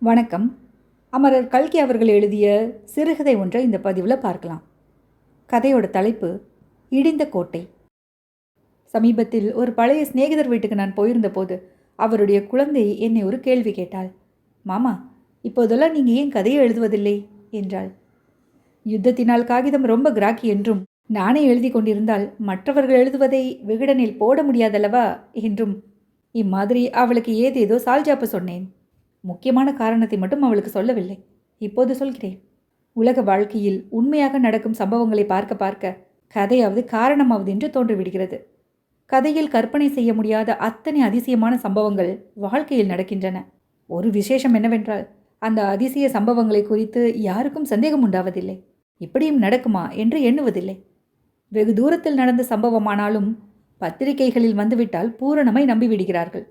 வணக்கம். அமரர் கல்கி அவர்கள் எழுதிய சிறுகதை ஒன்றை இந்த பதிவில் பார்க்கலாம். கதையோட தலைப்பு இடிந்த கோட்டை. சமீபத்தில் ஒரு பழைய சிநேகிதர் வீட்டுக்கு நான் போயிருந்த போது அவருடைய குழந்தை என்னை ஒரு கேள்வி கேட்டாள். மாமா, இப்போதெல்லாம் நீங்கள் ஏன் கதையை எழுதுவதில்லை என்றாள். யுத்தத்தினால் காகிதம் ரொம்ப கிராக்கி என்றும் நானே எழுதி கொண்டிருந்தால் மற்றவர்கள் எழுதுவதை விகடனில் போட முடியாதல்லவா என்றும் இம்மாதிரி அவளுக்கு ஏதேதோ சால்ஜாப்பு சொன்னேன். முக்கியமான காரணத்தை மட்டும் அவளுக்கு சொல்லவில்லை. இப்போது சொல்கிறேன். உலக வாழ்க்கையில் உண்மையாக நடக்கும் சம்பவங்களை பார்க்க பார்க்க கதையாவது காரணமாவது என்று தோன்றிவிடுகிறது. கதையில் கற்பனை செய்ய முடியாத அத்தனை அதிசயமான சம்பவங்கள் வாழ்க்கையில் நடக்கின்றன. ஒரு விசேஷம் என்னவென்றால், அந்த அதிசய சம்பவங்களை குறித்து யாருக்கும் சந்தேகம் உண்டாவதில்லை. இப்படியும் நடக்குமா என்று எண்ணுவதில்லை. வெகு தூரத்தில் நடந்த சம்பவமானாலும் பத்திரிகைகளில் வந்துவிட்டால் பூரணமாய் நம்பிவிடுகிறார்கள்.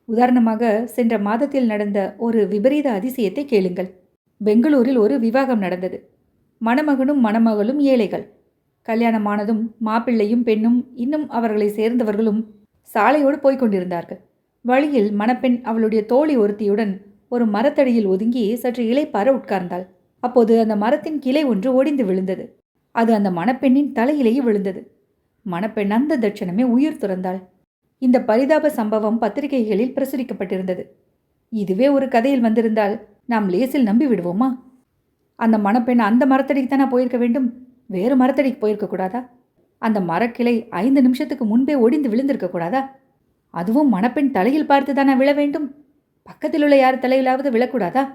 உதாரணமாக, சென்ற மாதத்தில் நடந்த ஒரு விபரீத அதிசயத்தை கேளுங்கள். பெங்களூரில் ஒரு விவாகம் நடந்தது. மணமகனும் மணமகளும் ஏழைகள். கல்யாணமானதும் மாப்பிள்ளையும் பெண்ணும் இன்னும் அவர்களை சேர்ந்தவர்களும் சாலையோடு போய்கொண்டிருந்தார்கள். வழியில் மணப்பெண் அவளுடைய தோழி ஒருத்தியுடன் ஒரு மரத்தடியில் ஒதுங்கி சற்று இளைப்பார உட்கார்ந்தாள். அப்போது அந்த மரத்தின் கிளை ஒன்று ஒடிந்து விழுந்தது. அது அந்த மணப்பெண்ணின் தலையிலேயே விழுந்தது. மணப்பெண் அந்த தட்சணமே உயிர் துறந்தாள். இந்த பரிதாப சம்பவம் பத்திரிகைகளில் பிரசுரிக்கப்பட்டிருந்தது. இதுவே ஒரு கதையில் வந்திருந்தால் நாம் லேசில் நம்பி விடுவோமா? அந்த மணப்பெண் அந்த மரத்தடிக்கு தானே போயிருக்க வேண்டும், வேறு மரத்தடிக்கு போயிருக்க கூடாதா? அந்த மரக்கிளை 5 நிமிஷத்துக்கு முன்பே ஒடிந்து விழுந்திருக்க கூடாதா? அதுவும் மணப்பெண் தலையில் பார்த்து தானே விழ வேண்டும், பக்கத்தில் உள்ள யார் தலையிலாவது விழக்கூடாதா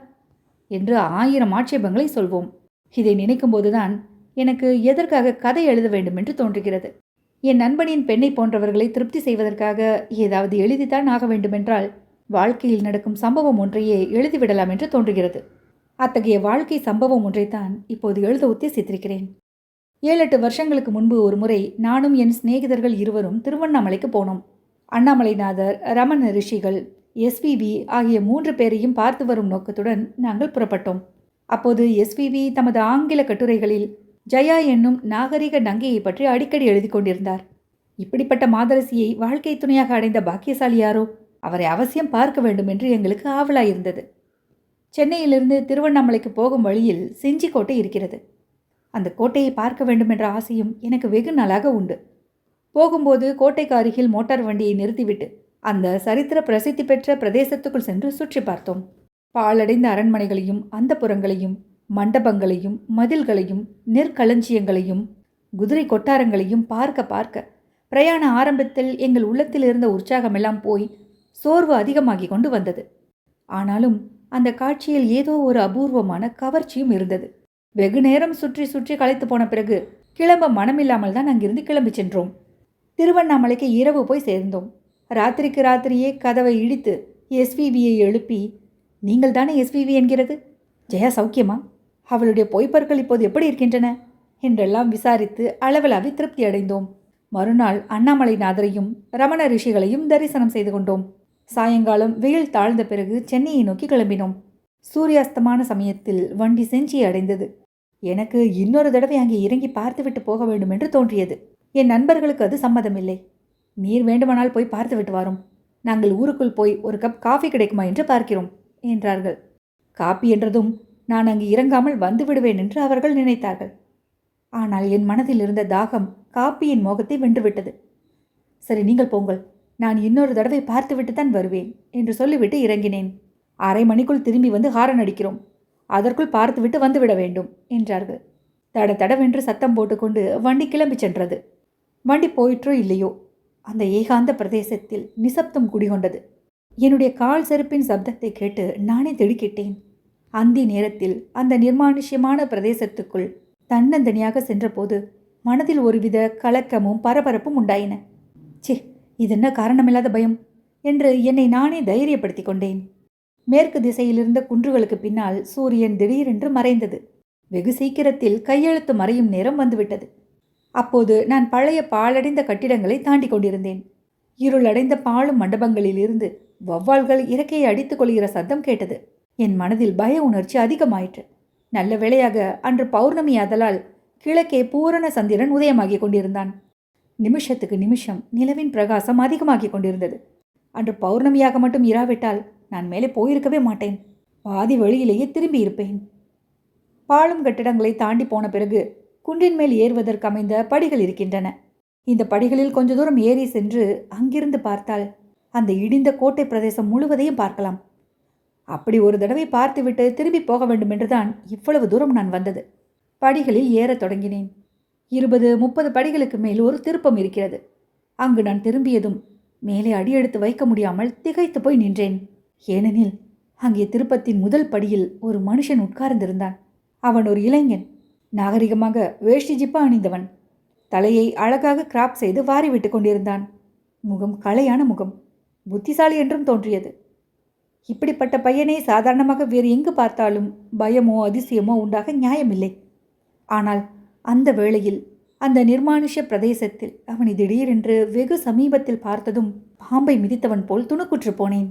என்று 1000 ஆட்சேபங்களை சொல்வோம். இதை நினைக்கும் போதுதான் எனக்கு எதற்காக கதை எழுத வேண்டும் என்று தோன்றுகிறது. என் நண்பனின் பெண்ணை போன்றவர்களை திருப்தி செய்வதற்காக ஏதாவது எழுதித்தான் ஆக வேண்டுமென்றால் வாழ்க்கையில் நடக்கும் சம்பவம் ஒன்றையே எழுதிவிடலாம் என்று தோன்றுகிறது. அத்தகைய வாழ்க்கை சம்பவம் ஒன்றைத்தான் இப்போது எழுத உத்தேசித்திருக்கிறேன். 7-8 வருஷங்களுக்கு முன்பு ஒரு முறை நானும் என் சிநேகிதர்கள் இருவரும் திருவண்ணாமலைக்கு போனோம். அண்ணாமலைநாதர், ரமண ரிஷிகள், எஸ்விவி ஆகிய 3 பேரையும் பார்த்து வரும் நோக்கத்துடன் நாங்கள் புறப்பட்டோம். அப்போது எஸ்விவி தமது ஆங்கில கட்டுரைகளில் ஜயா என்னும் நாகரிக நங்கையை பற்றி அடிக்கடி எழுதி கொண்டிருந்தார். இப்படிப்பட்ட மாதரசியை வாழ்க்கை துணையாக அடைந்த பாக்கியசாலி யாரோ, அவரை அவசியம் பார்க்க வேண்டும் என்று எங்களுக்கு ஆவலாயிருந்தது. சென்னையிலிருந்து திருவண்ணாமலைக்கு போகும் வழியில் செஞ்சி கோட்டை இருக்கிறது. அந்த கோட்டையை பார்க்க வேண்டும் என்ற ஆசையும் எனக்கு வெகு நாளாக உண்டு. போகும்போது கோட்டைக்கு அருகில் மோட்டார் வண்டியை நிறுத்திவிட்டு அந்த சரித்திர பிரசித்தி பெற்ற பிரதேசத்துக்குள் சென்று சுற்றி பார்த்தோம். பாழடைந்த அரண்மனைகளையும் அந்தப்புறங்களையும் மண்டபங்களையும் மதில்களையும் நெற்களஞ்சியங்களையும் குதிரை கொட்டாரங்களையும் பார்க்க பார்க்க பிரயாண ஆரம்பத்தில் எங்கள் உள்ளத்தில் இருந்த உற்சாகமெல்லாம் போய் சோர்வு அதிகமாகி கொண்டு வந்தது. ஆனாலும் அந்த காட்சியில் ஏதோ ஒரு அபூர்வமான கவர்ச்சியும் இருந்தது. வெகு நேரம் சுற்றி சுற்றி களைத்து போன பிறகு கிளம்ப மனமில்லாமல் தான் அங்கிருந்து கிளம்பி சென்றோம். திருவண்ணாமலைக்கு இரவு போய் சேர்ந்தோம். ராத்திரிக்கு ராத்திரியே கதவை இடித்து எஸ்விவியை எழுப்பி, நீங்கள் தானே எஸ்விவி என்கிறது, ஜெயா சௌக்கியமா, அவளுடைய பொய்ப்பற்கள் இப்போது எப்படி இருக்கின்றன என்றெல்லாம் விசாரித்து அளவலாவி திருப்தி அடைந்தோம். மறுநாள் அண்ணாமலைநாதரையும் ரமண ரிஷிகளையும் தரிசனம் செய்து கொண்டோம். சாயங்காலம் வெயில் தாழ்ந்த பிறகு சென்னையை நோக்கி கிளம்பினோம். சூரியாஸ்தமான சமயத்தில் வண்டி செஞ்சியை அடைந்தது. எனக்கு இன்னொரு தடவை அங்கே இறங்கி பார்த்துவிட்டு போக வேண்டும் என்று தோன்றியது. என் நண்பர்களுக்கு அது சம்மதமில்லை. நீர் வேண்டுமானால் போய் பார்த்துவிட்டு வரோம், நாங்கள் ஊருக்குள் போய் ஒரு கப் காஃபி கிடைக்குமா என்று பார்க்கிறோம் என்றார்கள். காப்பி என்றதும் நான் அங்கு இறங்காமல் வந்து விடுவேன் என்று அவர்கள் நினைத்தார்கள். ஆனால் என் மனதில் இருந்த தாகம் காப்பியின் மோகத்தை வென்றுவிட்டது. சரி, நீங்கள் போங்கள், நான் இன்னொரு தடவை பார்த்துவிட்டு தான் வருவேன் என்று சொல்லிவிட்டு இறங்கினேன். 1/2 மணிக்குள் திரும்பி வந்து ஹாரன் அடிக்கிறோம், அதற்குள் பார்த்துவிட்டு வந்துவிட வேண்டும் என்றார்கள். தட தடவென்று சத்தம் போட்டுக்கொண்டு வண்டி கிளம்பி சென்றது. வண்டி போயிற்றோ இல்லையோ, அந்த ஏகாந்த பிரதேசத்தில் நிசப்தம் குடிகொண்டது. என்னுடைய கால் செருப்பின் சப்தத்தை கேட்டு நானே திடுக்கிட்டேன். அந்தி நேரத்தில் அந்த நிர்மானுஷ்யமான பிரதேசத்துக்குள் தன்னந்தனியாக சென்றபோது மனதில் ஒருவித கலக்கமும் பரபரப்பும் உண்டாயின. ச்சே, இதென்ன காரணமில்லாத பயம் என்று என்னை நானே தைரியப்படுத்தி கொண்டேன். மேற்கு திசையிலிருந்த குன்றுகளுக்கு பின்னால் சூரியன் திடீரென்று மறைந்தது. வெகு சீக்கிரத்தில் கையெழுத்து மறையும் நேரம் வந்துவிட்டது. அப்போது நான் பழைய பாழடைந்த கட்டிடங்களை தாண்டி கொண்டிருந்தேன். இருளடைந்த பாழும் மண்டபங்களிலிருந்து வௌவால்கள் இறக்கையை அடித்துக் கொள்கிற சத்தம் கேட்டது. என் மனதில் பய உணர்ச்சி அதிகமாயிற்று. நல்ல வேளையாக அன்று பௌர்ணமி ஆதலால் கிழக்கே பூரண சந்திரன் உதயமாகி கொண்டிருந்தான். நிமிஷத்துக்கு நிமிஷம் நிலவின் பிரகாசம் அதிகமாகி கொண்டிருந்தது. அன்று பௌர்ணமியாக மட்டும் இராவிட்டால் நான் மேலே போயிருக்கவே மாட்டேன். பாதி வழியிலேயே திரும்பி இருப்பேன். பாழும் கட்டிடங்களை தாண்டி போன பிறகு குன்றின் மேல் ஏறுவதற்கு அமைந்த படிகள் இருக்கின்றன. இந்த படிகளில் கொஞ்ச தூரம் ஏறி சென்று அங்கிருந்து பார்த்தால் அந்த இடிந்த கோட்டை பிரதேசம் முழுவதையும் பார்க்கலாம். அப்படி ஒரு தடவை பார்த்துவிட்டு திரும்பி போக வேண்டும் என்றுதான் இவ்வளவு தூரம் நான் வந்தது. படிகளில் ஏறத் தொடங்கினேன். 20-30 படிகளுக்கு மேல் ஒரு திருப்பம் இருக்கிறது. அங்கு நான் திரும்பியதும் மேலே அடியெடுத்து வைக்க முடியாமல் திகைத்து போய் நின்றேன். ஏனெனில் அங்கே திருப்பத்தின் முதல் படியில் ஒரு மனுஷன் உட்கார்ந்திருந்தான். அவன் ஒரு இளைஞன். நாகரிகமாக வேஷ்டி ஜிப்பா அணிந்தவன். தலையை அழகாக கிராப் செய்து வாரி விட்டு கொண்டிருந்தான். முகம் களையான முகம். புத்திசாலி என்றும் தோன்றியது. இப்படிப்பட்ட பையனை சாதாரணமாக வேறு எங்கு பார்த்தாலும் பயமோ அதிசயமோ உண்டாக நியாயமில்லை. ஆனால் அந்த வேளையில் அந்த நிர்மானுஷ்ய பிரதேசத்தில் அவனை திடீரென்று வெகு சமீபத்தில் பார்த்ததும் பாம்பை மிதித்தவன் போல் துணுக்குற்று போனேன்.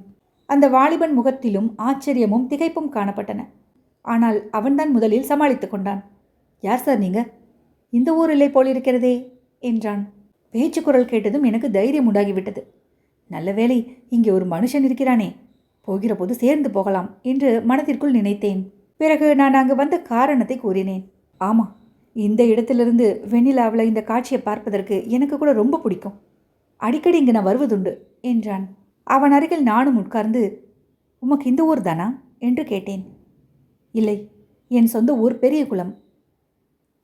அந்த வாலிபன் முகத்திலும் ஆச்சரியமும் திகைப்பும் காணப்பட்டன. ஆனால் அவன்தான் முதலில் சமாளித்து கொண்டான். யார் சார் நீங்க? இந்த ஊரில்லை போலிருக்கிறதே என்றான். பேச்சு குரல் கேட்டதும் எனக்கு தைரியம் உண்டாகிவிட்டது. நல்ல வேளை, இங்கே ஒரு மனுஷன் இருக்கிறானே, போகிற போது சேர்ந்து போகலாம் என்று மனதிற்குள் நினைத்தேன். பிறகு நான் அங்கு வந்த காரணத்தை கூறினேன். ஆமாம், இந்த இடத்திலிருந்து வெண்ணிலாவில் இந்த காட்சியை பார்ப்பதற்கு எனக்கு கூட ரொம்ப பிடிக்கும். அடிக்கடி இங்கு நான் வருவதுண்டு என்றான். அவன் அருகில் நானும் உட்கார்ந்து, உமக்கு இந்த ஊர் தானா என்று கேட்டேன். இல்லை, என் சொந்த ஊர் பெரியகுளம்.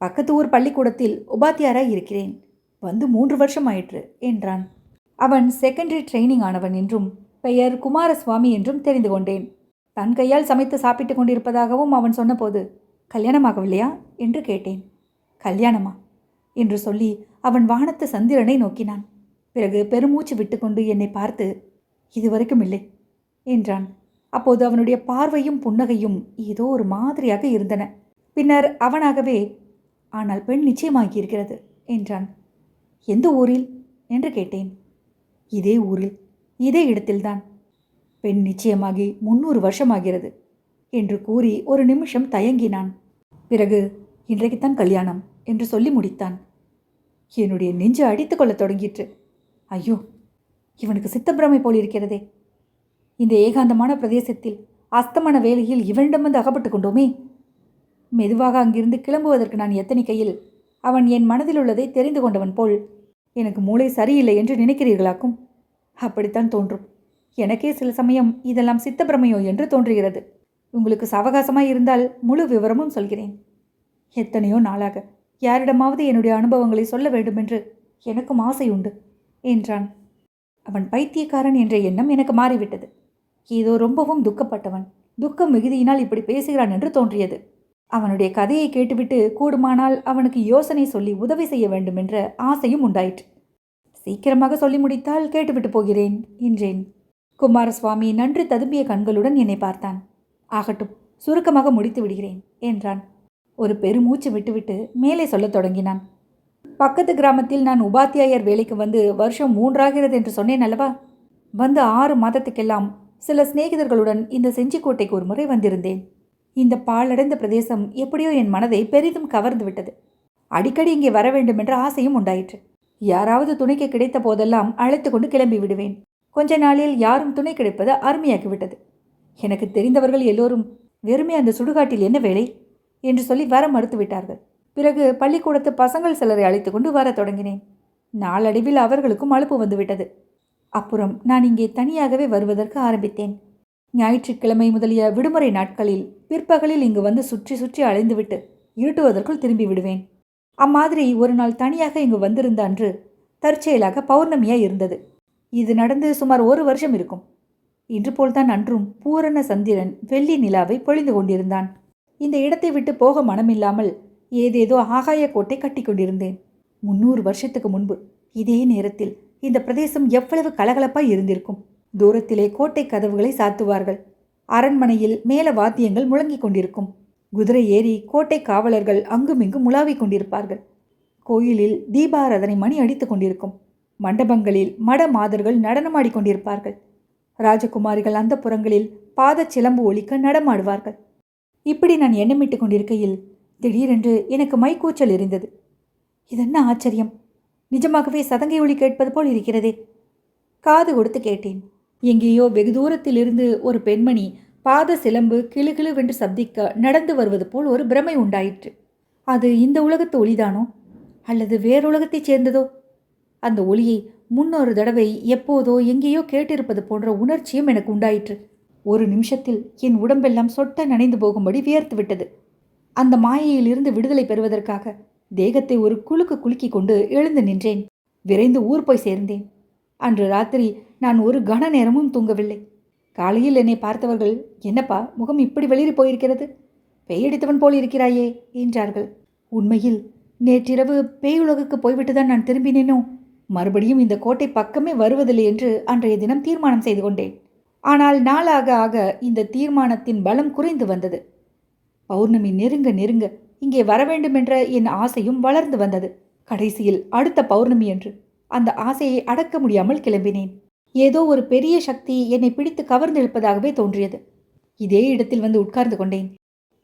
பக்கத்து ஊர் பள்ளிக்கூடத்தில் உபாத்தியாராய் இருக்கிறேன். வந்து 3 வருஷம் ஆயிற்று என்றான். அவன் செகண்டரி ட்ரைனிங் ஆனவன் என்றும் பெயர் குமாரசுவாமி என்றும் தெரிந்து கொண்டேன். தன் கையால் சமைத்து சாப்பிட்டு கொண்டிருப்பதாகவும் அவன் சொன்னபோது, கல்யாணமாகவில்லையா என்று கேட்டேன். கல்யாணமா என்று சொல்லி அவன் வானத்து சந்திரனை நோக்கினான். பிறகு பெருமூச்சு விட்டுக்கொண்டு என்னை பார்த்து, இதுவரைக்கும் இல்லை என்றான். அப்போது அவனுடைய பார்வையும் புன்னகையும் ஏதோ ஒரு மாதிரியாக இருந்தன. பின்னர் அவனாகவே, ஆனால் பெண் நிச்சயமாகியிருக்கிறது என்றான். எந்த ஊரில் என்று கேட்டேன். இதே ஊரில், இதே இடத்தில்தான். பெண் நிச்சயமாகி 300 வருஷமாகிறது என்று கூறி ஒரு நிமிஷம் தயங்கினான். பிறகு இன்றைக்குத்தான் கல்யாணம் என்று சொல்லி முடித்தான். என்னுடைய நெஞ்சு அடித்து கொள்ள தொடங்கிற்று. ஐயோ, இவனுக்கு சித்தப்பிரமை போலிருக்கிறதே. இந்த ஏகாந்தமான பிரதேசத்தில் அஸ்தமன வேளையில் இவனிடம் வந்து அகப்பட்டு கொண்டோமே. மெதுவாக அங்கிருந்து கிளம்புவதற்கு நான் எத்தனிக்கையில் அவன் என் மனதில் உள்ளதை தெரிந்து கொண்டவன் போல், எனக்கு மூளை சரியில்லை என்று நினைக்கிறீர்களாக்கும். அப்படித்தான் தோன்றும். எனக்கே சில சமயம் இதெல்லாம் சித்தப்பிரமையோ என்று தோன்றுகிறது. உங்களுக்கு சவகாசமாய் இருந்தால் முழு விவரமும் சொல்கிறேன். எத்தனையோ நாளாக யாரிடமாவது என்னுடைய அனுபவங்களை சொல்ல வேண்டுமென்று எனக்கும் ஆசை உண்டு என்றான். அவன் பைத்தியக்காரன் என்ற எண்ணம் எனக்கு மாறிவிட்டது. ஏதோ ரொம்பவும் துக்கப்பட்டவன், துக்கம் மிகுதியினால் இப்படி பேசுகிறான் என்று தோன்றியது. அவனுடைய கதையை கேட்டுவிட்டு கூடுமானால் அவனுக்கு யோசனை சொல்லி உதவி செய்ய வேண்டும் என்ற ஆசையும் உண்டாயிற்று. சீக்கிரமாக சொல்லி முடித்தால் கேட்டுவிட்டு போகிறேன் என்றேன். குமாரசுவாமி நன்றி ததும்பிய கண்களுடன் என்னை பார்த்தான். ஆகட்டும், சுருக்கமாக முடித்து விடுகிறேன் என்றான். ஒரு பெருமூச்சு விட்டுவிட்டு மேலே சொல்லத் தொடங்கினான். பக்கத்து கிராமத்தில் நான் உபாத்தியாயர் வேலைக்கு வந்து வருஷம் 3 ஆகிறது என்று சொன்னேன் அல்லவா? வந்து 6 மாதத்துக்கெல்லாம் சில சிநேகிதர்களுடன் இந்த செஞ்சிக்கோட்டைக்கு ஒரு முறை வந்திருந்தேன். இந்த பாழடைந்த பிரதேசம் எப்படியோ என் மனதை பெரிதும் கவர்ந்து விட்டது. அடிக்கடி இங்கே வர வேண்டும் என்ற ஆசையும் உண்டாயிற்று. யாராவது துணைக்கு கிடைத்த போதெல்லாம் அழைத்து கொண்டு கிளம்பி விடுவேன். கொஞ்ச நாளில் யாரும் துணை கிடைப்பது அருமையாகிவிட்டது. எனக்கு தெரிந்தவர்கள் எல்லோரும், வெறுமே அந்த சுடுகாட்டில் என்ன வேலை என்று சொல்லி வர மறுத்து விட்டார்கள். பிறகு பள்ளிக்கூடத்து பசங்கள் சிலரை அழைத்து கொண்டு வரத் தொடங்கினேன். நாளடைவில் அவர்களுக்கும் அலுப்பு வந்துவிட்டது. அப்புறம் நான் இங்கே தனியாகவே வருவதற்கு ஆரம்பித்தேன். ஞாயிற்றுக்கிழமை முதலிய விடுமுறை நாட்களில் பிற்பகலில் இங்கு வந்து சுற்றி சுற்றி அலைந்துவிட்டு இருட்டுவதற்குள் திரும்பி விடுவேன். அம்மாதிரி ஒரு நாள் தனியாக இங்கு வந்திருந்த அன்று தற்செயலாக பௌர்ணமியாய் இருந்தது. இது நடந்து சுமார் 1 வருஷம் இருக்கும். இன்று போல்தான் அன்றும் பூரண சந்திரன் வெள்ளி நிலாவை பொழிந்து கொண்டிருந்தான். இந்த இடத்தை விட்டு போக மனமில்லாமல் ஏதேதோ ஆகாய கோட்டை கட்டி கொண்டிருந்தேன். 300 வருஷத்துக்கு முன்பு இதே நேரத்தில் இந்த பிரதேசம் எவ்வளவு கலகலப்பாய் இருந்திருக்கும். தூரத்திலே கோட்டை கதவுகளை சாத்துவார்கள். அரண்மனையில் மேல வாத்தியங்கள் முழங்கிக் கொண்டிருக்கும். குதிரை ஏறி கோட்டை காவலர்கள் அங்குமிங்கும் உலாவிக் கொண்டிருப்பார்கள். கோயிலில் தீபாராதனை மணி அடித்து கொண்டிருக்கும். மண்டபங்களில் மட மாதர்கள் நடனமாடிக் கொண்டிருப்பார்கள். ராஜகுமாரிகள் அந்த புறங்களில் பாதச் சிலம்பு ஒலிக்க நடமாடுவார்கள். இப்படி நான் எண்ணமிட்டு கொண்டிருக்கையில் திடீரென்று எனக்கு மைக்கூச்சல் எறிந்தது. இதென்ன ஆச்சரியம்! நிஜமாகவே சதங்கை ஒலி கேட்பது போல் இருக்கிறதே. காது கொடுத்து கேட்டேன். எங்கேயோ வெகு தூரத்திலிருந்து ஒரு பெண்மணி பாத சிலம்பு கிளுகிளுவென்று சப்திக்க நடந்து வருவது போல் ஒரு பிரமை உண்டாயிற்று. அது இந்த உலகத்து ஒளிதானோ அல்லது வேறுலகத்தைச் சேர்ந்ததோ? அந்த ஒளியை முன்னொரு தடவை எப்போதோ எங்கேயோ கேட்டிருப்பது போன்ற உணர்ச்சியும் எனக்கு உண்டாயிற்று. ஒரு நிமிஷத்தில் என் உடம்பெல்லாம் சொட்ட நனைந்து போகும்படி வியர்த்து விட்டது. அந்த மாயையிலிருந்து விடுதலை பெறுவதற்காக தேகத்தை ஒரு குலுக்கு குலுக்கி கொண்டு எழுந்து நின்றேன். விரைந்து ஊர் போய் சேர்ந்தேன். அன்று ராத்திரி நான் ஒரு கன நேரமும் தூங்கவில்லை. காலையில் என்னை பார்த்தவர்கள், என்னப்பா முகம் இப்படி வெளிரி போயிருக்கிறது, பேயடித்தவன் போல் இருக்கிறாயே என்றார்கள். உண்மையில் நேற்றிரவு பேயுலகுக்கு போய்விட்டுதான் நான் திரும்பினேனோ, மறுபடியும் இந்த கோட்டை பக்கமே வருவதில்லை என்று அன்றைய தினம் தீர்மானம் செய்து கொண்டேன். ஆனால் நாளாக ஆக இந்த தீர்மானத்தின் பலம் குறைந்து வந்தது. பௌர்ணமி நெருங்க நெருங்க இங்கே வரவேண்டுமென்ற என் ஆசையும் வளர்ந்து வந்தது. கடைசியில் அடுத்த பௌர்ணமி என்று அந்த ஆசையை அடக்க முடியாமல் கிளம்பினேன். ஏதோ ஒரு பெரிய சக்தி என்னை பிடித்து கவர்ந்தெழுப்பதாகவே தோன்றியது. இதே இடத்தில் வந்து உட்கார்ந்து கொண்டேன்.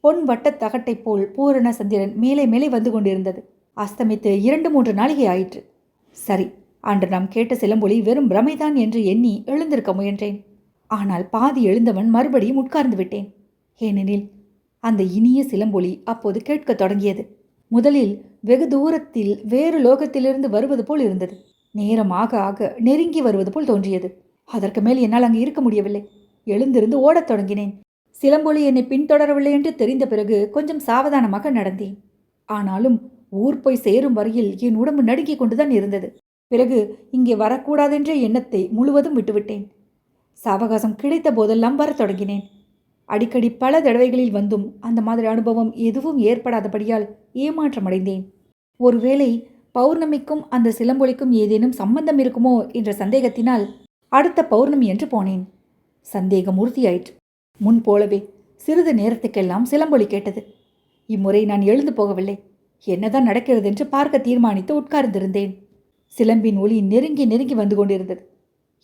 பொன் வட்டத் தகட்டைப் போல் பூரண சந்திரன் மேலே மேலே வந்து கொண்டிருந்தது. அஸ்தமித்து 2-3 நாளிகை ஆயிற்று. சரி, அன்று நாம் கேட்ட சிலம்பொலி வெறும் பிரமைதான் என்று எண்ணி எழுந்திருக்க முயன்றேன். ஆனால் பாதி எழுந்தவன் மறுபடியும் உட்கார்ந்து விட்டேன். ஏனெனில் அந்த இனிய சிலம்பொலி அப்போது கேட்கத் தொடங்கியது. முதலில் வெகு தூரத்தில் வேறு லோகத்திலிருந்து வருவது போல் இருந்தது. நேரமாக ஆக நெருங்கி வருவது போல் தோன்றியது. அதற்கு மேல் என்னால் அங்கு இருக்க முடியவில்லை. எழுந்திருந்து ஓடத் தொடங்கினேன். சிலம்பொலி என்னை பின்தொடரவில்லை என்று தெரிந்த பிறகு கொஞ்சம் சாவதானமாக நடந்தேன். ஆனாலும் ஊர் போய் சேரும் வரையில் என் உடம்பு நடுங்கிக் கொண்டுதான் இருந்தது. பிறகு இங்கே வரக்கூடாதென்ற எண்ணத்தை முழுவதும் விட்டுவிட்டேன். சாவகாசம் கிடைத்த போதெல்லாம் வரத் தொடங்கினேன். அடிக்கடி பல தடவைகளில் வந்தும் அந்த மாதிரி அனுபவம் எதுவும் ஏற்படாதபடியால் ஏமாற்றமடைந்தேன். ஒருவேளை பௌர்ணமிக்கும் அந்த சிலம்பொலிக்கும் ஏதேனும் சம்பந்தம் இருக்குமோ என்ற சந்தேகத்தினால் அடுத்த பௌர்ணமி என்று போனேன். சந்தேகம் உறுதியாயிற்று. முன் போலவே சிறிது நேரத்துக்கெல்லாம் சிலம்பொலி கேட்டது. இம்முறை நான் எழுந்து போகவில்லை. என்னதான் நடக்கிறது என்று பார்க்க தீர்மானித்து உட்கார்ந்திருந்தேன். சிலம்பின் ஒளி நெருங்கி நெருங்கி வந்து கொண்டிருந்தது.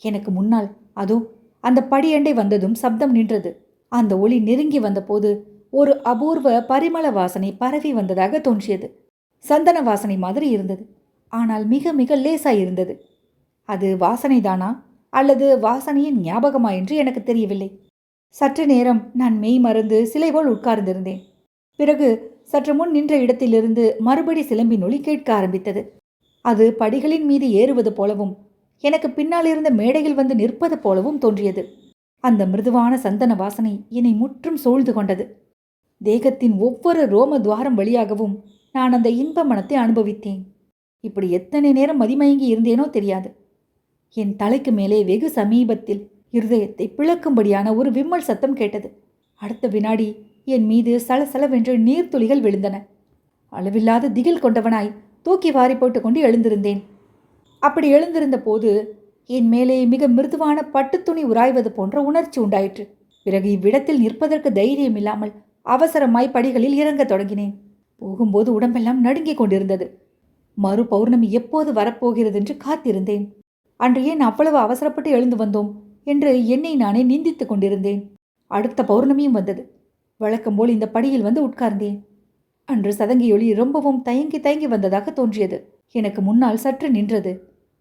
எனக்கு முன்னால் அதோ அந்த படியண்டை வந்ததும் சப்தம் நின்றது. அந்த ஒளி நெருங்கி வந்தபோது ஒரு அபூர்வ பரிமள வாசனை பரவி வந்ததாக தோன்றியது. சந்தன வாசனை மாதிரி இருந்தது. ஆனால் மிக மிக லேசாயிருந்தது. அது வாசனைதானா அல்லது வாசனையின் ஞாபகமா என்று எனக்கு தெரியவில்லை. சற்று நேரம் நான் மெய் மறந்து சிலை போல் உட்கார்ந்திருந்தேன். பிறகு சற்று முன் நின்ற இடத்திலிருந்து மறுபடி சிலம்பின் ஒலி கேட்க ஆரம்பித்தது. அது படிகளின் மீது ஏறுவது போலவும் எனக்கு பின்னால் இருந்த மேடையில் வந்து நிற்பது போலவும் தோன்றியது. அந்த மிருதுவான சந்தன வாசனை என்னை முற்றும் சூழ்ந்து கொண்டது. தேகத்தின் ஒவ்வொரு ரோம துவாரம் வழியாகவும் நான் அந்த இன்ப மனத்தை அனுபவித்தேன். இப்படி எத்தனை நேரம் மதிமயங்கி இருந்தேனோ தெரியாது. என் தலைக்கு மேலே வெகு சமீபத்தில் இருதயத்தை பிளக்கும்படியான ஒரு விம்மல் சத்தம் கேட்டது. அடுத்த வினாடி என் மீது சலசலவென்று நீர்த்துளிகள் விழுந்தன. அளவில்லாத திகில் கொண்டவனாய் தூக்கி வாரி போட்டுக்கொண்டு எழுந்திருந்தேன். அப்படி எழுந்திருந்த போது என் மேலே மிக மிருதுவான பட்டுத்துணி உராய்வது போன்ற உணர்ச்சி உண்டாயிற்று. பிறகு இவ்விடத்தில் நிற்பதற்கு தைரியம் இல்லாமல் அவசரமாய் படிகளில் இறங்கத் தொடங்கினேன். போகும்போது உடம்பெல்லாம் நடுங்கிக் கொண்டிருந்தது. மறு பௌர்ணமி எப்போது வரப்போகிறது என்று காத்திருந்தேன். அன்று ஏன் அவ்வளவு அவசரப்பட்டு எழுந்து வந்தோம் என்று என்னை நானே நிந்தித்துக் கொண்டிருந்தேன். அடுத்த பௌர்ணமியும் வந்தது. வழக்கம்போல் இந்த படியில் வந்து உட்கார்ந்தேன். அன்று சதங்கியொளி ரொம்பவும் தயங்கி தயங்கி வந்ததாக தோன்றியது. எனக்கு முன்னால் சற்று நின்றது.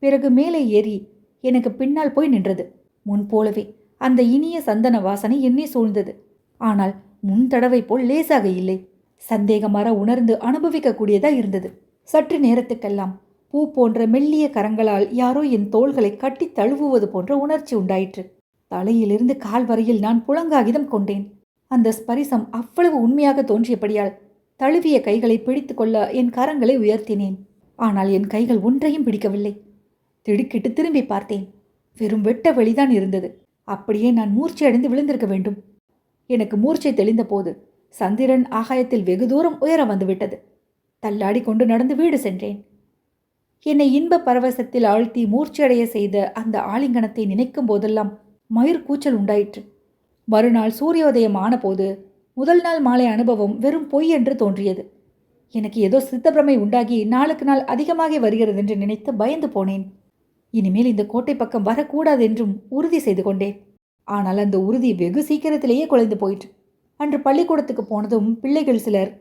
பிறகு மேலே ஏறி எனக்கு பின்னால் போய் நின்றது. முன்போலவே அந்த இனிய சந்தன வாசனை என்னை சூழ்ந்தது. ஆனால் முன் தடவை போல் லேசாக இல்லை. சந்தேகமாற உணர்ந்து அனுபவிக்கக்கூடியதாக இருந்தது. சற்று நேரத்துக்கெல்லாம் பூ போன்ற மெல்லிய கரங்களால் யாரோ என் தோள்களை கட்டி தழுவுவது போன்ற உணர்ச்சி உண்டாயிற்று. தலையிலிருந்து கால் வரையில் நான் புலங்காகிதம் கொண்டேன். அந்த ஸ்பரிசம் அவ்வளவு உண்மையாக தோன்றியபடியால் தழுவிய கைகளை பிடித்து கொள்ள என் கரங்களை உயர்த்தினேன். ஆனால் என் கைகள் ஒன்றையும் பிடிக்கவில்லை. திடுக்கிட்டு திரும்பி பார்த்தேன். வெறும் வெட்ட வெளிதான் இருந்தது. அப்படியே நான் மூர்ச்சை அடைந்து விழுந்திருக்க வேண்டும். எனக்கு மூர்ச்சை தெளிந்த போது சந்திரன் ஆகாயத்தில் வெகு தூரம் உயர வந்துவிட்டது. தள்ளாடி கொண்டு நடந்து வீடு சென்றேன். என்னை இன்ப பரவசத்தில் ஆழ்த்தி மூர்ச்சையடைய செய்த அந்த ஆலிங்கனத்தை நினைக்கும் போதெல்லாம் மயிர் கூச்சல் உண்டாயிற்று. மறுநாள் சூரியோதயம் ஆன போது முதல் நாள் மாலை அனுபவம் வெறும் பொய் என்று தோன்றியது. எனக்கு ஏதோ சித்தப்பிரமை உண்டாகி நாளுக்கு நாள் அதிகமாக வருகிறது என்று நினைத்து பயந்து போனேன். இனிமேல் இந்த கோட்டை பக்கம் வரக்கூடாது என்றும் உறுதி செய்து கொண்டேன். ஆனால் அந்த உறுதி வெகு சீக்கிரத்திலேயே குலைந்து போயிற்று. அன்று பள்ளிக்கூடத்துக்கு போனதும் பிள்ளைகள் சிலர்,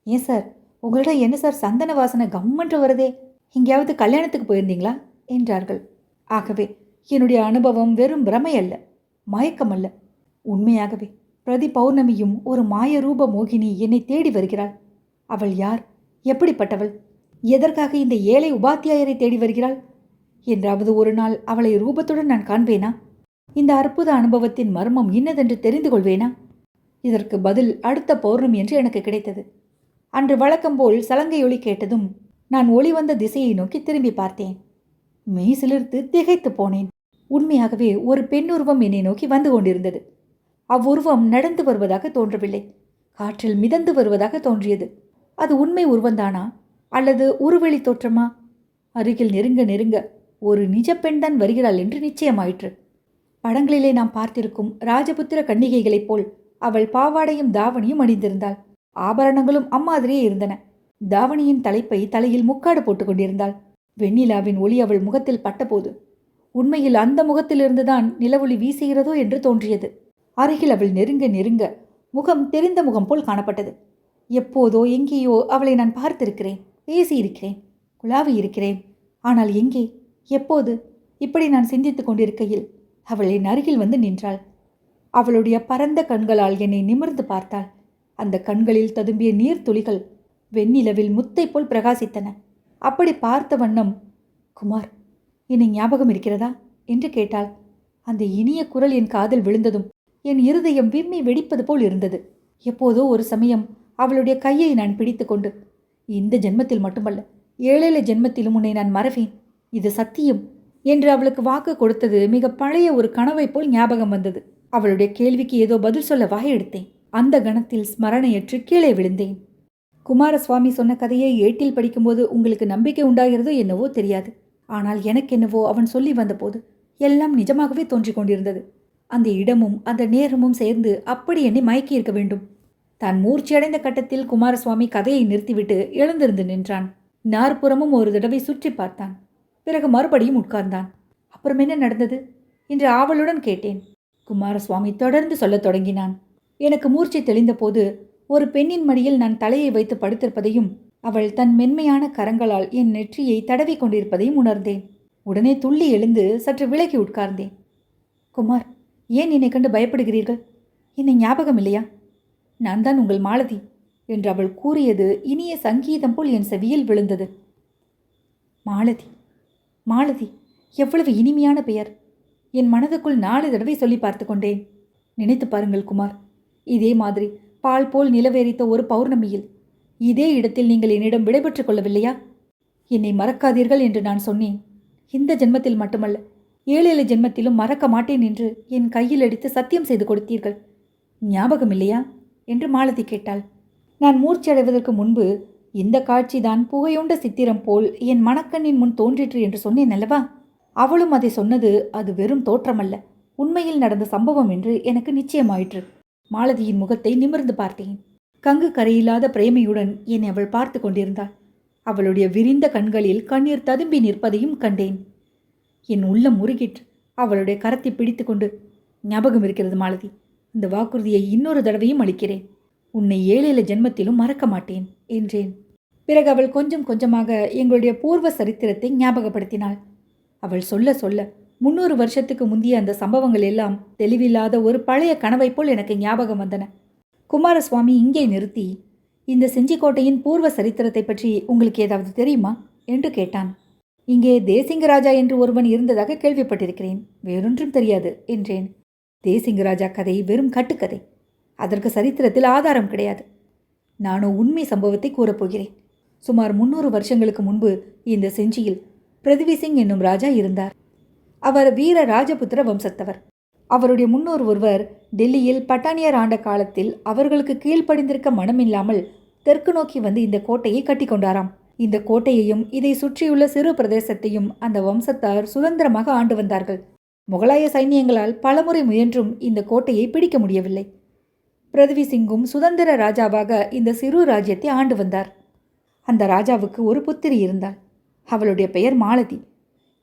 ஏன் சார் உங்களிடம் என்ன சார் சந்தன வாசனை கம்மென்று வருதே, எங்கேயாவது கல்யாணத்துக்கு போயிருந்தீங்களா என்றார்கள். ஆகவே என்னுடைய அனுபவம் வெறும் பிரமை அல்ல, மயக்கம் அல்ல, உண்மையாகவே பிரதி பௌர்ணமியும் ஒரு மாயரூப மோகினி என்னை தேடி வருகிறாள். அவள் யார்? எப்படிப்பட்டவள்? எதற்காக இந்த ஏழை உபாத்தியாயரை தேடி வருகிறாள்? என்றாவது ஒரு நாள் அவளை ரூபத்துடன் நான் காண்பேனா? இந்த அற்புத அனுபவத்தின் மர்மம் இன்னதென்று தெரிந்து கொள்வேனா? இதற்கு பதில் அடுத்த பௌர்ணமி என்று எனக்கு கிடைத்தது. அன்று வழக்கம்போல் சலங்கை ஒளி கேட்டதும் நான் ஒளி வந்த திசையை நோக்கி திரும்பி பார்த்தேன். மெய் சிலிர்த்து திகைத்து போனேன். உண்மையாகவே ஒரு பெண்ணுருவம் என்னை நோக்கி வந்து கொண்டிருந்தது. அவ்வுருவம் நடந்து வருவதாக தோன்றவில்லை, காற்றில் மிதந்து வருவதாக தோன்றியது. அது உண்மை உருவந்தானா அல்லது உருவெளி தோற்றமா? அருகில் நெருங்க நெருங்க ஒரு நிஜ பெண்தான் வருகிறாள் என்று நிச்சயமாயிற்று. படங்களிலே நாம் பார்த்திருக்கும் ராஜபுத்திர கன்னிகைகளைப் போல் அவள் பாவாடையும் தாவணியும் அணிந்திருந்தாள். ஆபரணங்களும் அம்மாதிரியே இருந்தன. தாவணியின் தலைப்பை தலையில் முக்காடு போட்டுக் கொண்டிருந்தாள். வெண்ணிலாவின் ஒளி அவள் முகத்தில் பட்டபோது உண்மையில் அந்த முகத்திலிருந்துதான் நிலவொளி வீசுகிறதோ என்று தோன்றியது. அருகில் அவள் நெருங்க நெருங்க முகம் தெரிந்த முகம் போல் காணப்பட்டது. எப்போதோ எங்கேயோ அவளை நான் பார்த்திருக்கிறேன், பேசியிருக்கிறேன், குழாவி இருக்கிறேன். ஆனால் எங்கே, எப்போது? இப்படி நான் சிந்தித்துக் கொண்டிருக்கையில் அவள் என் அருகில் வந்து நின்றாள். அவளுடைய பரந்த கண்களால் என்னை நிமிர்ந்து பார்த்தாள். அந்த கண்களில் ததும்பிய நீர்த்துளிகள் வெண்ணிலவில் முத்தை போல் பிரகாசித்தன. அப்படி பார்த்த வண்ணம், குமார், என்னை ஞாபகம் இருக்கிறதா என்று கேட்டாள். அந்த இனிய குரல் என் காதில் விழுந்ததும் என் இருதயம் விம்மி வெடிப்பது போல் இருந்தது. எப்போதோ ஒரு சமயம் அவளுடைய கையை நான் பிடித்து கொண்டு, இந்த ஜென்மத்தில் மட்டுமல்ல, ஏழேழு ஜென்மத்திலும் உன்னை நான் மறவேன், இது சத்தியம் என்று அவளுக்கு வாக்கு கொடுத்தது மிக பழைய ஒரு கனவை போல் ஞாபகம் வந்தது. அவளுடைய கேள்விக்கு ஏதோ பதில் சொல்ல வாயெடுத்தேன். அந்த கணத்தில் ஸ்மரணையற்று கீழே விழுந்தேன். குமாரசுவாமி சொன்ன கதையை ஏட்டில் படிக்கும்போது உங்களுக்கு நம்பிக்கை உண்டாகிறதோ என்னவோ தெரியாது. ஆனால் எனக்கென்னவோ அவன் சொல்லி வந்தபோது எல்லாம் நிஜமாகவே தோன்றிக் கொண்டிருந்தது. அந்த இடமும் அந்த நேரமும் சேர்ந்து அப்படி என்னை மயக்கி இருக்க வேண்டும். தான் மூர்ச்சியடைந்த கட்டத்தில் குமாரசுவாமி கதையை நிறுத்திவிட்டு எழுந்திருந்து நின்றான். நாற்புறமும் ஒரு தடவை சுற்றி பார்த்தான். பிறகு மறுபடியும் உட்கார்ந்தான். அப்புறம் என்ன நடந்தது என்று ஆவலுடன் கேட்டேன். குமாரசுவாமி தொடர்ந்து சொல்லத் தொடங்கினான். எனக்கு மூர்ச்சை தெளிந்த போது ஒரு பெண்ணின் மடியில் நான் தலையை வைத்து படுத்திருப்பதையும் அவள் தன் மென்மையான கரங்களால் என் நெற்றியை தடவி கொண்டிருப்பதையும் உணர்ந்தேன். உடனே துள்ளி எழுந்து சற்று விலகி உட்கார்ந்தேன். குமார், ஏன் என்னை கண்டு பயப்படுகிறீர்கள்? என்னை ஞாபகம் இல்லையா? நான் தான் உங்கள் மாலதி என்று அவள் கூறியது இனிய சங்கீதம் போல் என் செவியில் விழுந்தது. மாலதி, மாலதி, எவ்வளவு இனிமையான பெயர்! என் மனதுக்குள் 4 தடவை சொல்லி பார்த்து கொண்டேன். நினைத்து பாருங்கள் குமார், இதே மாதிரி பால் போல் நிலவேறித்த ஒரு பௌர்ணமியில் இதே இடத்தில் நீங்கள் என்னிடம் விடைபெற்றுக் கொள்ளவில்லையா? என்னை மறக்காதீர்கள் என்று நான் சொன்னேன். இந்த ஜென்மத்தில் மட்டுமல்ல, 7 ஜென்மத்திலும் மறக்க மாட்டேன் என்று என் கையில் அடித்து சத்தியம் செய்து கொடுத்தீர்கள். ஞாபகம் இல்லையா என்று மாலதி கேட்டாள். நான் மூர்ச்சடைவதற்கு முன்பு இந்த காட்சிதான் புகையுண்ட சித்திரம் போல் என் மனக்கண்ணின் முன் தோன்றிற்று என்று சொன்னேன் அல்லவா? அவளும் அதை சொன்னது அது வெறும் தோற்றமல்ல, உண்மையில் நடந்த சம்பவம் என்று எனக்கு நிச்சயமாயிற்று. மாலதியின் முகத்தை நிமிர்ந்து பார்த்தேன். கங்கு கரையில்லாத பிரேமையுடன் என்னை அவள் பார்த்து கொண்டிருந்தாள். அவளுடைய விரிந்த கண்களில் கண்ணீர் ததும்பி நிற்பதையும் கண்டேன். என் உள்ளம் முருகிற்று. அவளுடைய கரத்தை பிடித்து கொண்டு, ஞாபகம் இருக்கிறது மாலதி, இந்த வாக்குறுதியை இன்னொரு தடவையும் அளிக்கிறேன். உன்னை 7 ஜென்மத்திலும் மறக்க மாட்டேன் என்றேன். பிறகு அவள் கொஞ்சம் கொஞ்சமாக எங்களுடைய பூர்வ சரித்திரத்தை ஞாபகப்படுத்தினாள். அவள் சொல்ல சொல்ல 300 வருஷத்துக்கு முந்திய அந்த சம்பவங்கள் எல்லாம் தெளிவில்லாத ஒரு பழைய கனவை போல் எனக்கு ஞாபகம் வந்தன. குமாரசுவாமி இங்கே நிறுத்தி, இந்த செஞ்சிக்கோட்டையின் பூர்வ சரித்திரத்தை பற்றி உங்களுக்கு ஏதாவது தெரியுமா என்று கேட்டான். இங்கே தேசிங்கராஜா என்று ஒருவன் இருந்ததாக கேள்விப்பட்டிருக்கிறேன், வேறொன்றும் தெரியாது என்றேன். தேசிங்கராஜா கதை வெறும் கட்டுக்கதை. அதற்கு சரித்திரத்தில் ஆதாரம் கிடையாது. நானும் உண்மை சம்பவத்தை கூறப்போகிறேன். சுமார் 300 வருஷங்களுக்கு முன்பு இந்த செஞ்சியில் பிருத்விசிங் என்னும் ராஜா இருந்தார். அவர் வீர ராஜபுத்திர வம்சத்தவர். அவருடைய முன்னோர் ஒருவர் டெல்லியில் பட்டானியர் ஆண்ட காலத்தில் அவர்களுக்கு கீழ்ப்படிந்திருக்க மனமில்லாமல் தெற்கு நோக்கி வந்து இந்த கோட்டையை கட்டி கொண்டாராம். இந்த கோட்டையையும் இதை சுற்றியுள்ள சிறு பிரதேசத்தையும் அந்த வம்சத்தார் சுதந்திரமாக ஆண்டு வந்தார்கள். முகலாய சைன்யங்களால் பலமுறை முயன்றும் இந்த கோட்டையை பிடிக்க முடியவில்லை. பிருத்விசிங்கும் சுதந்திர ராஜாவாக இந்த சிறு ராஜ்யத்தை ஆண்டு வந்தார். அந்த ராஜாவுக்கு ஒரு புத்திரி இருந்தாள். அவளுடைய பெயர் மாலதி.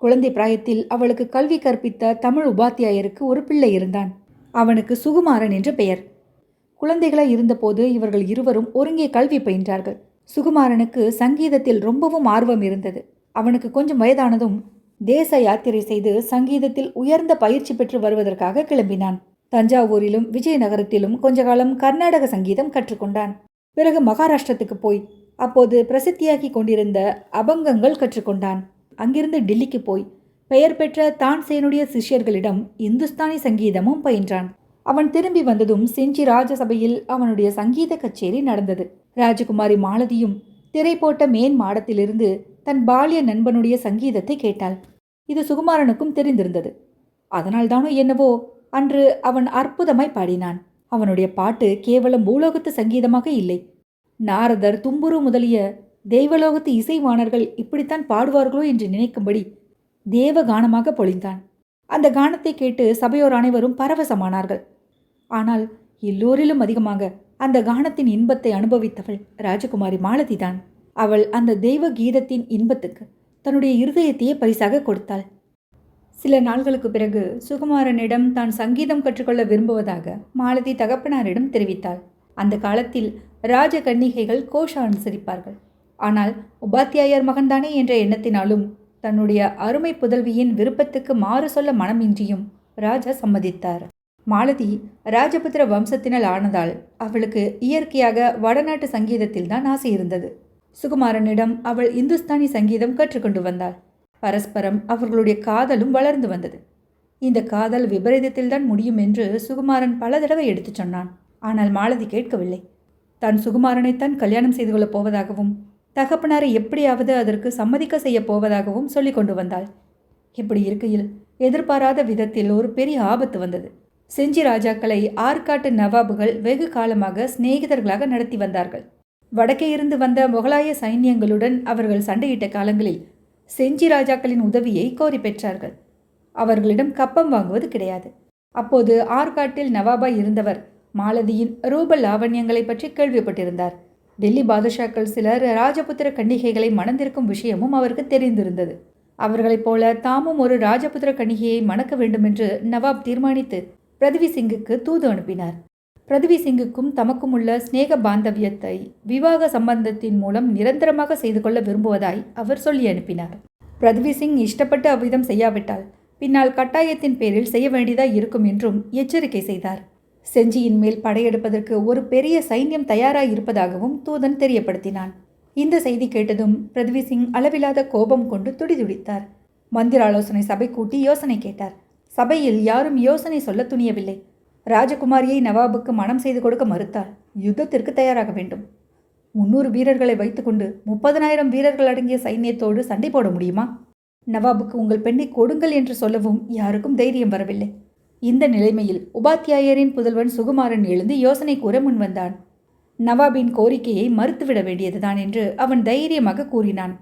குழந்தை பிராயத்தில் அவளுக்கு கல்வி கற்பித்த தமிழ் உபாத்தியாயருக்கு ஒரு பிள்ளை இருந்தான். அவனுக்கு சுகுமாரன் என்ற பெயர். குழந்தைகளாய் இருந்தபோது இவர்கள் இருவரும் ஒருங்கே கல்வி பயின்றார்கள். சுகுமாரனுக்கு சங்கீதத்தில் ரொம்பவும் ஆர்வம் இருந்தது. அவனுக்கு கொஞ்சம் வயதானதும் தேச யாத்திரை செய்து சங்கீதத்தில் உயர்ந்த பயிற்சி பெற்று வருவதற்காக கிளம்பினான். தஞ்சாவூரிலும் விஜயநகரத்திலும் கொஞ்ச காலம் கர்நாடக சங்கீதம் கற்றுக்கொண்டான். பிறகு மகாராஷ்டிரத்துக்கு போய் அப்போது பிரசித்தியாகி கொண்டிருந்த அபங்கங்கள் கற்றுக்கொண்டான். அங்கிருந்து டில்லிக்கு போய் பெயர் பெற்ற தான்சேனுடைய சிஷ்யர்களிடம் இந்துஸ்தானி சங்கீதமும் பயின்றான். அவன் திரும்பி வந்ததும் செஞ்சி ராஜசபையில் அவனுடைய சங்கீத கச்சேரி நடந்தது. ராஜகுமாரி மாலதியும் திரை போட்ட மேன் மாடத்திலிருந்து தன் பால்ய நண்பனுடைய சங்கீதத்தை கேட்டாள். இது சுகுமாரனுக்கும் தெரிந்திருந்தது. அதனால்தானோ என்னவோ அன்று அவன் அற்புதமாய் பாடினான். அவனுடைய பாட்டு கேவலம் பூலோகத்து சங்கீதமாக இல்லை. நாரதர், தும்புரு முதலிய தெய்வலோகத்து இசைவாணர்கள் இப்படித்தான் பாடுவார்களோ என்று நினைக்கும்படி தேவ கானமாக பொழிந்தான். அந்த கானத்தை கேட்டு சபையோர் அனைவரும் பரவசமானார்கள். ஆனால் எல்லோரிலும் அதிகமாக அந்த கானத்தின் இன்பத்தை அனுபவித்தவள் ராஜகுமாரி மாலதிதான். அவள் அந்த தெய்வ கீதத்தின் இன்பத்துக்கு தன்னுடைய இருதயத்தையே பரிசாக கொடுத்தாள். சில நாள்களுக்கு பிறகு சுகுமாரனிடம் தான் சங்கீதம் கற்றுக்கொள்ள விரும்புவதாக மாலதி தகப்பனாரிடம் தெரிவித்தாள். அந்த காலத்தில் ராஜ கன்னிகைகள் கோஷா அனுசரிப்பார்கள். ஆனால் உபாத்தியாயர் மகன்தானே என்ற எண்ணத்தினாலும் தன்னுடைய அருமை புதல்வியின் விருப்பத்துக்கு மாறு சொல்ல மனமின்றியும் ராஜா சம்மதித்தார். மாலதி ராஜபுத்திர வம்சத்தினால் ஆனதால் அவளுக்கு இயற்கையாக வடநாட்டு சங்கீதத்தில் தான் ஆசை இருந்தது. சுகுமாரனிடம் அவள் இந்துஸ்தானி சங்கீதம் கற்றுக்கொண்டு வந்தாள். பரஸ்பரம் அவர்களுடைய காதலும் வளர்ந்து வந்தது. இந்த காதல் விபரீதத்தில்தான் முடியும் என்று சுகுமாரன் பல தடவை எடுத்துச் சொன்னான். ஆனால் மாலதி கேட்கவில்லை. தான் சுகுமாரனைத்தான் கல்யாணம் செய்து கொள்ளப் போவதாகவும் தகப்பனாரை எப்படியாவது அதற்கு சம்மதிக்க செய்ய போவதாகவும் சொல்லி கொண்டு வந்தாள். இப்படி இருக்கையில் எதிர்பாராத விதத்தில் ஒரு பெரிய ஆபத்து வந்தது. செஞ்சி ராஜாக்களை ஆற்காட்டு நவாபுகள் வெகு காலமாக சிநேகிதர்களாக நடத்தி வந்தார்கள். வடக்கே இருந்து வந்த முகலாய சைன்யங்களுடன் அவர்கள் சண்டையிட்ட காலங்களில் செஞ்சி ராஜாக்களின் உதவியை கோரி பெற்றார்கள். அவர்களிடம் கப்பம் வாங்குவது கிடையாது. அப்போது ஆற்காட்டில் நவாபாய் இருந்தவர் மாலதியின் ரூப லாவண்யங்களை பற்றி கேள்விப்பட்டிருந்தார். டெல்லி பாதுஷாக்கள் சிலர் ராஜபுத்திர கன்னிகைகளை மணந்திருக்கும் விஷயமும் அவருக்கு தெரிந்திருந்தது. அவர்களைப் போல தாமும் ஒரு ராஜபுத்திர கன்னிகையை மணக்க வேண்டுமென்று நவாப் தீர்மானித்து பிரதிவி சிங்குக்கு தூது அனுப்பினார். பிரதிவி சிங்குக்கும் தமக்கும் உள்ள ஸ்நேக பாந்தவியத்தை விவாக சம்பந்தத்தின் மூலம் நிரந்தரமாக செய்து கொள்ள விரும்புவதாய் அவர் சொல்லி அனுப்பினார். பிரதிவி சிங் இஷ்டப்பட்டு அவ்விதம் செய்யாவிட்டால் பின்னால் கட்டாயத்தின் பேரில் செய்ய வேண்டியதாய் இருக்கும் என்றும் எச்சரிக்கை செய்தார். செஞ்சியின் மேல் படையெடுப்பதற்கு ஒரு பெரிய சைன்யம் தயாராக இருப்பதாகவும் தூதன் தெரியப்படுத்தினான். இந்த செய்தி கேட்டதும் பிரதிவி சிங் அளவில்லாத கோபம் கொண்டு துடிதுடித்தார். மந்திர ஆலோசனை சபை கூட்டி யோசனை கேட்டார். சபையில் யாரும் யோசனை சொல்ல துணியவில்லை. ராஜகுமாரியை நவாபுக்கு மனம் செய்து கொடுக்க மறுத்தால் யுத்தத்திற்கு தயாராக வேண்டும். 300 வீரர்களை வைத்துக்கொண்டு 30,000 வீரர்கள் அடங்கிய சைன்யத்தோடு சண்டை போட முடியுமா? நவாபுக்கு உங்கள் பெண்ணை கொடுங்கள் என்று சொல்லவும் யாருக்கும் தைரியம் வரவில்லை. இந்த நிலைமையில் உபாத்தியாயரின் புதல்வன் சுகுமாரன் எழுந்து யோசனை கூற முன்வந்தான். நவாபின் கோரிக்கையை மறுத்துவிட வேண்டியதுதான் என்று அவன் தைரியமாக கூறினான்.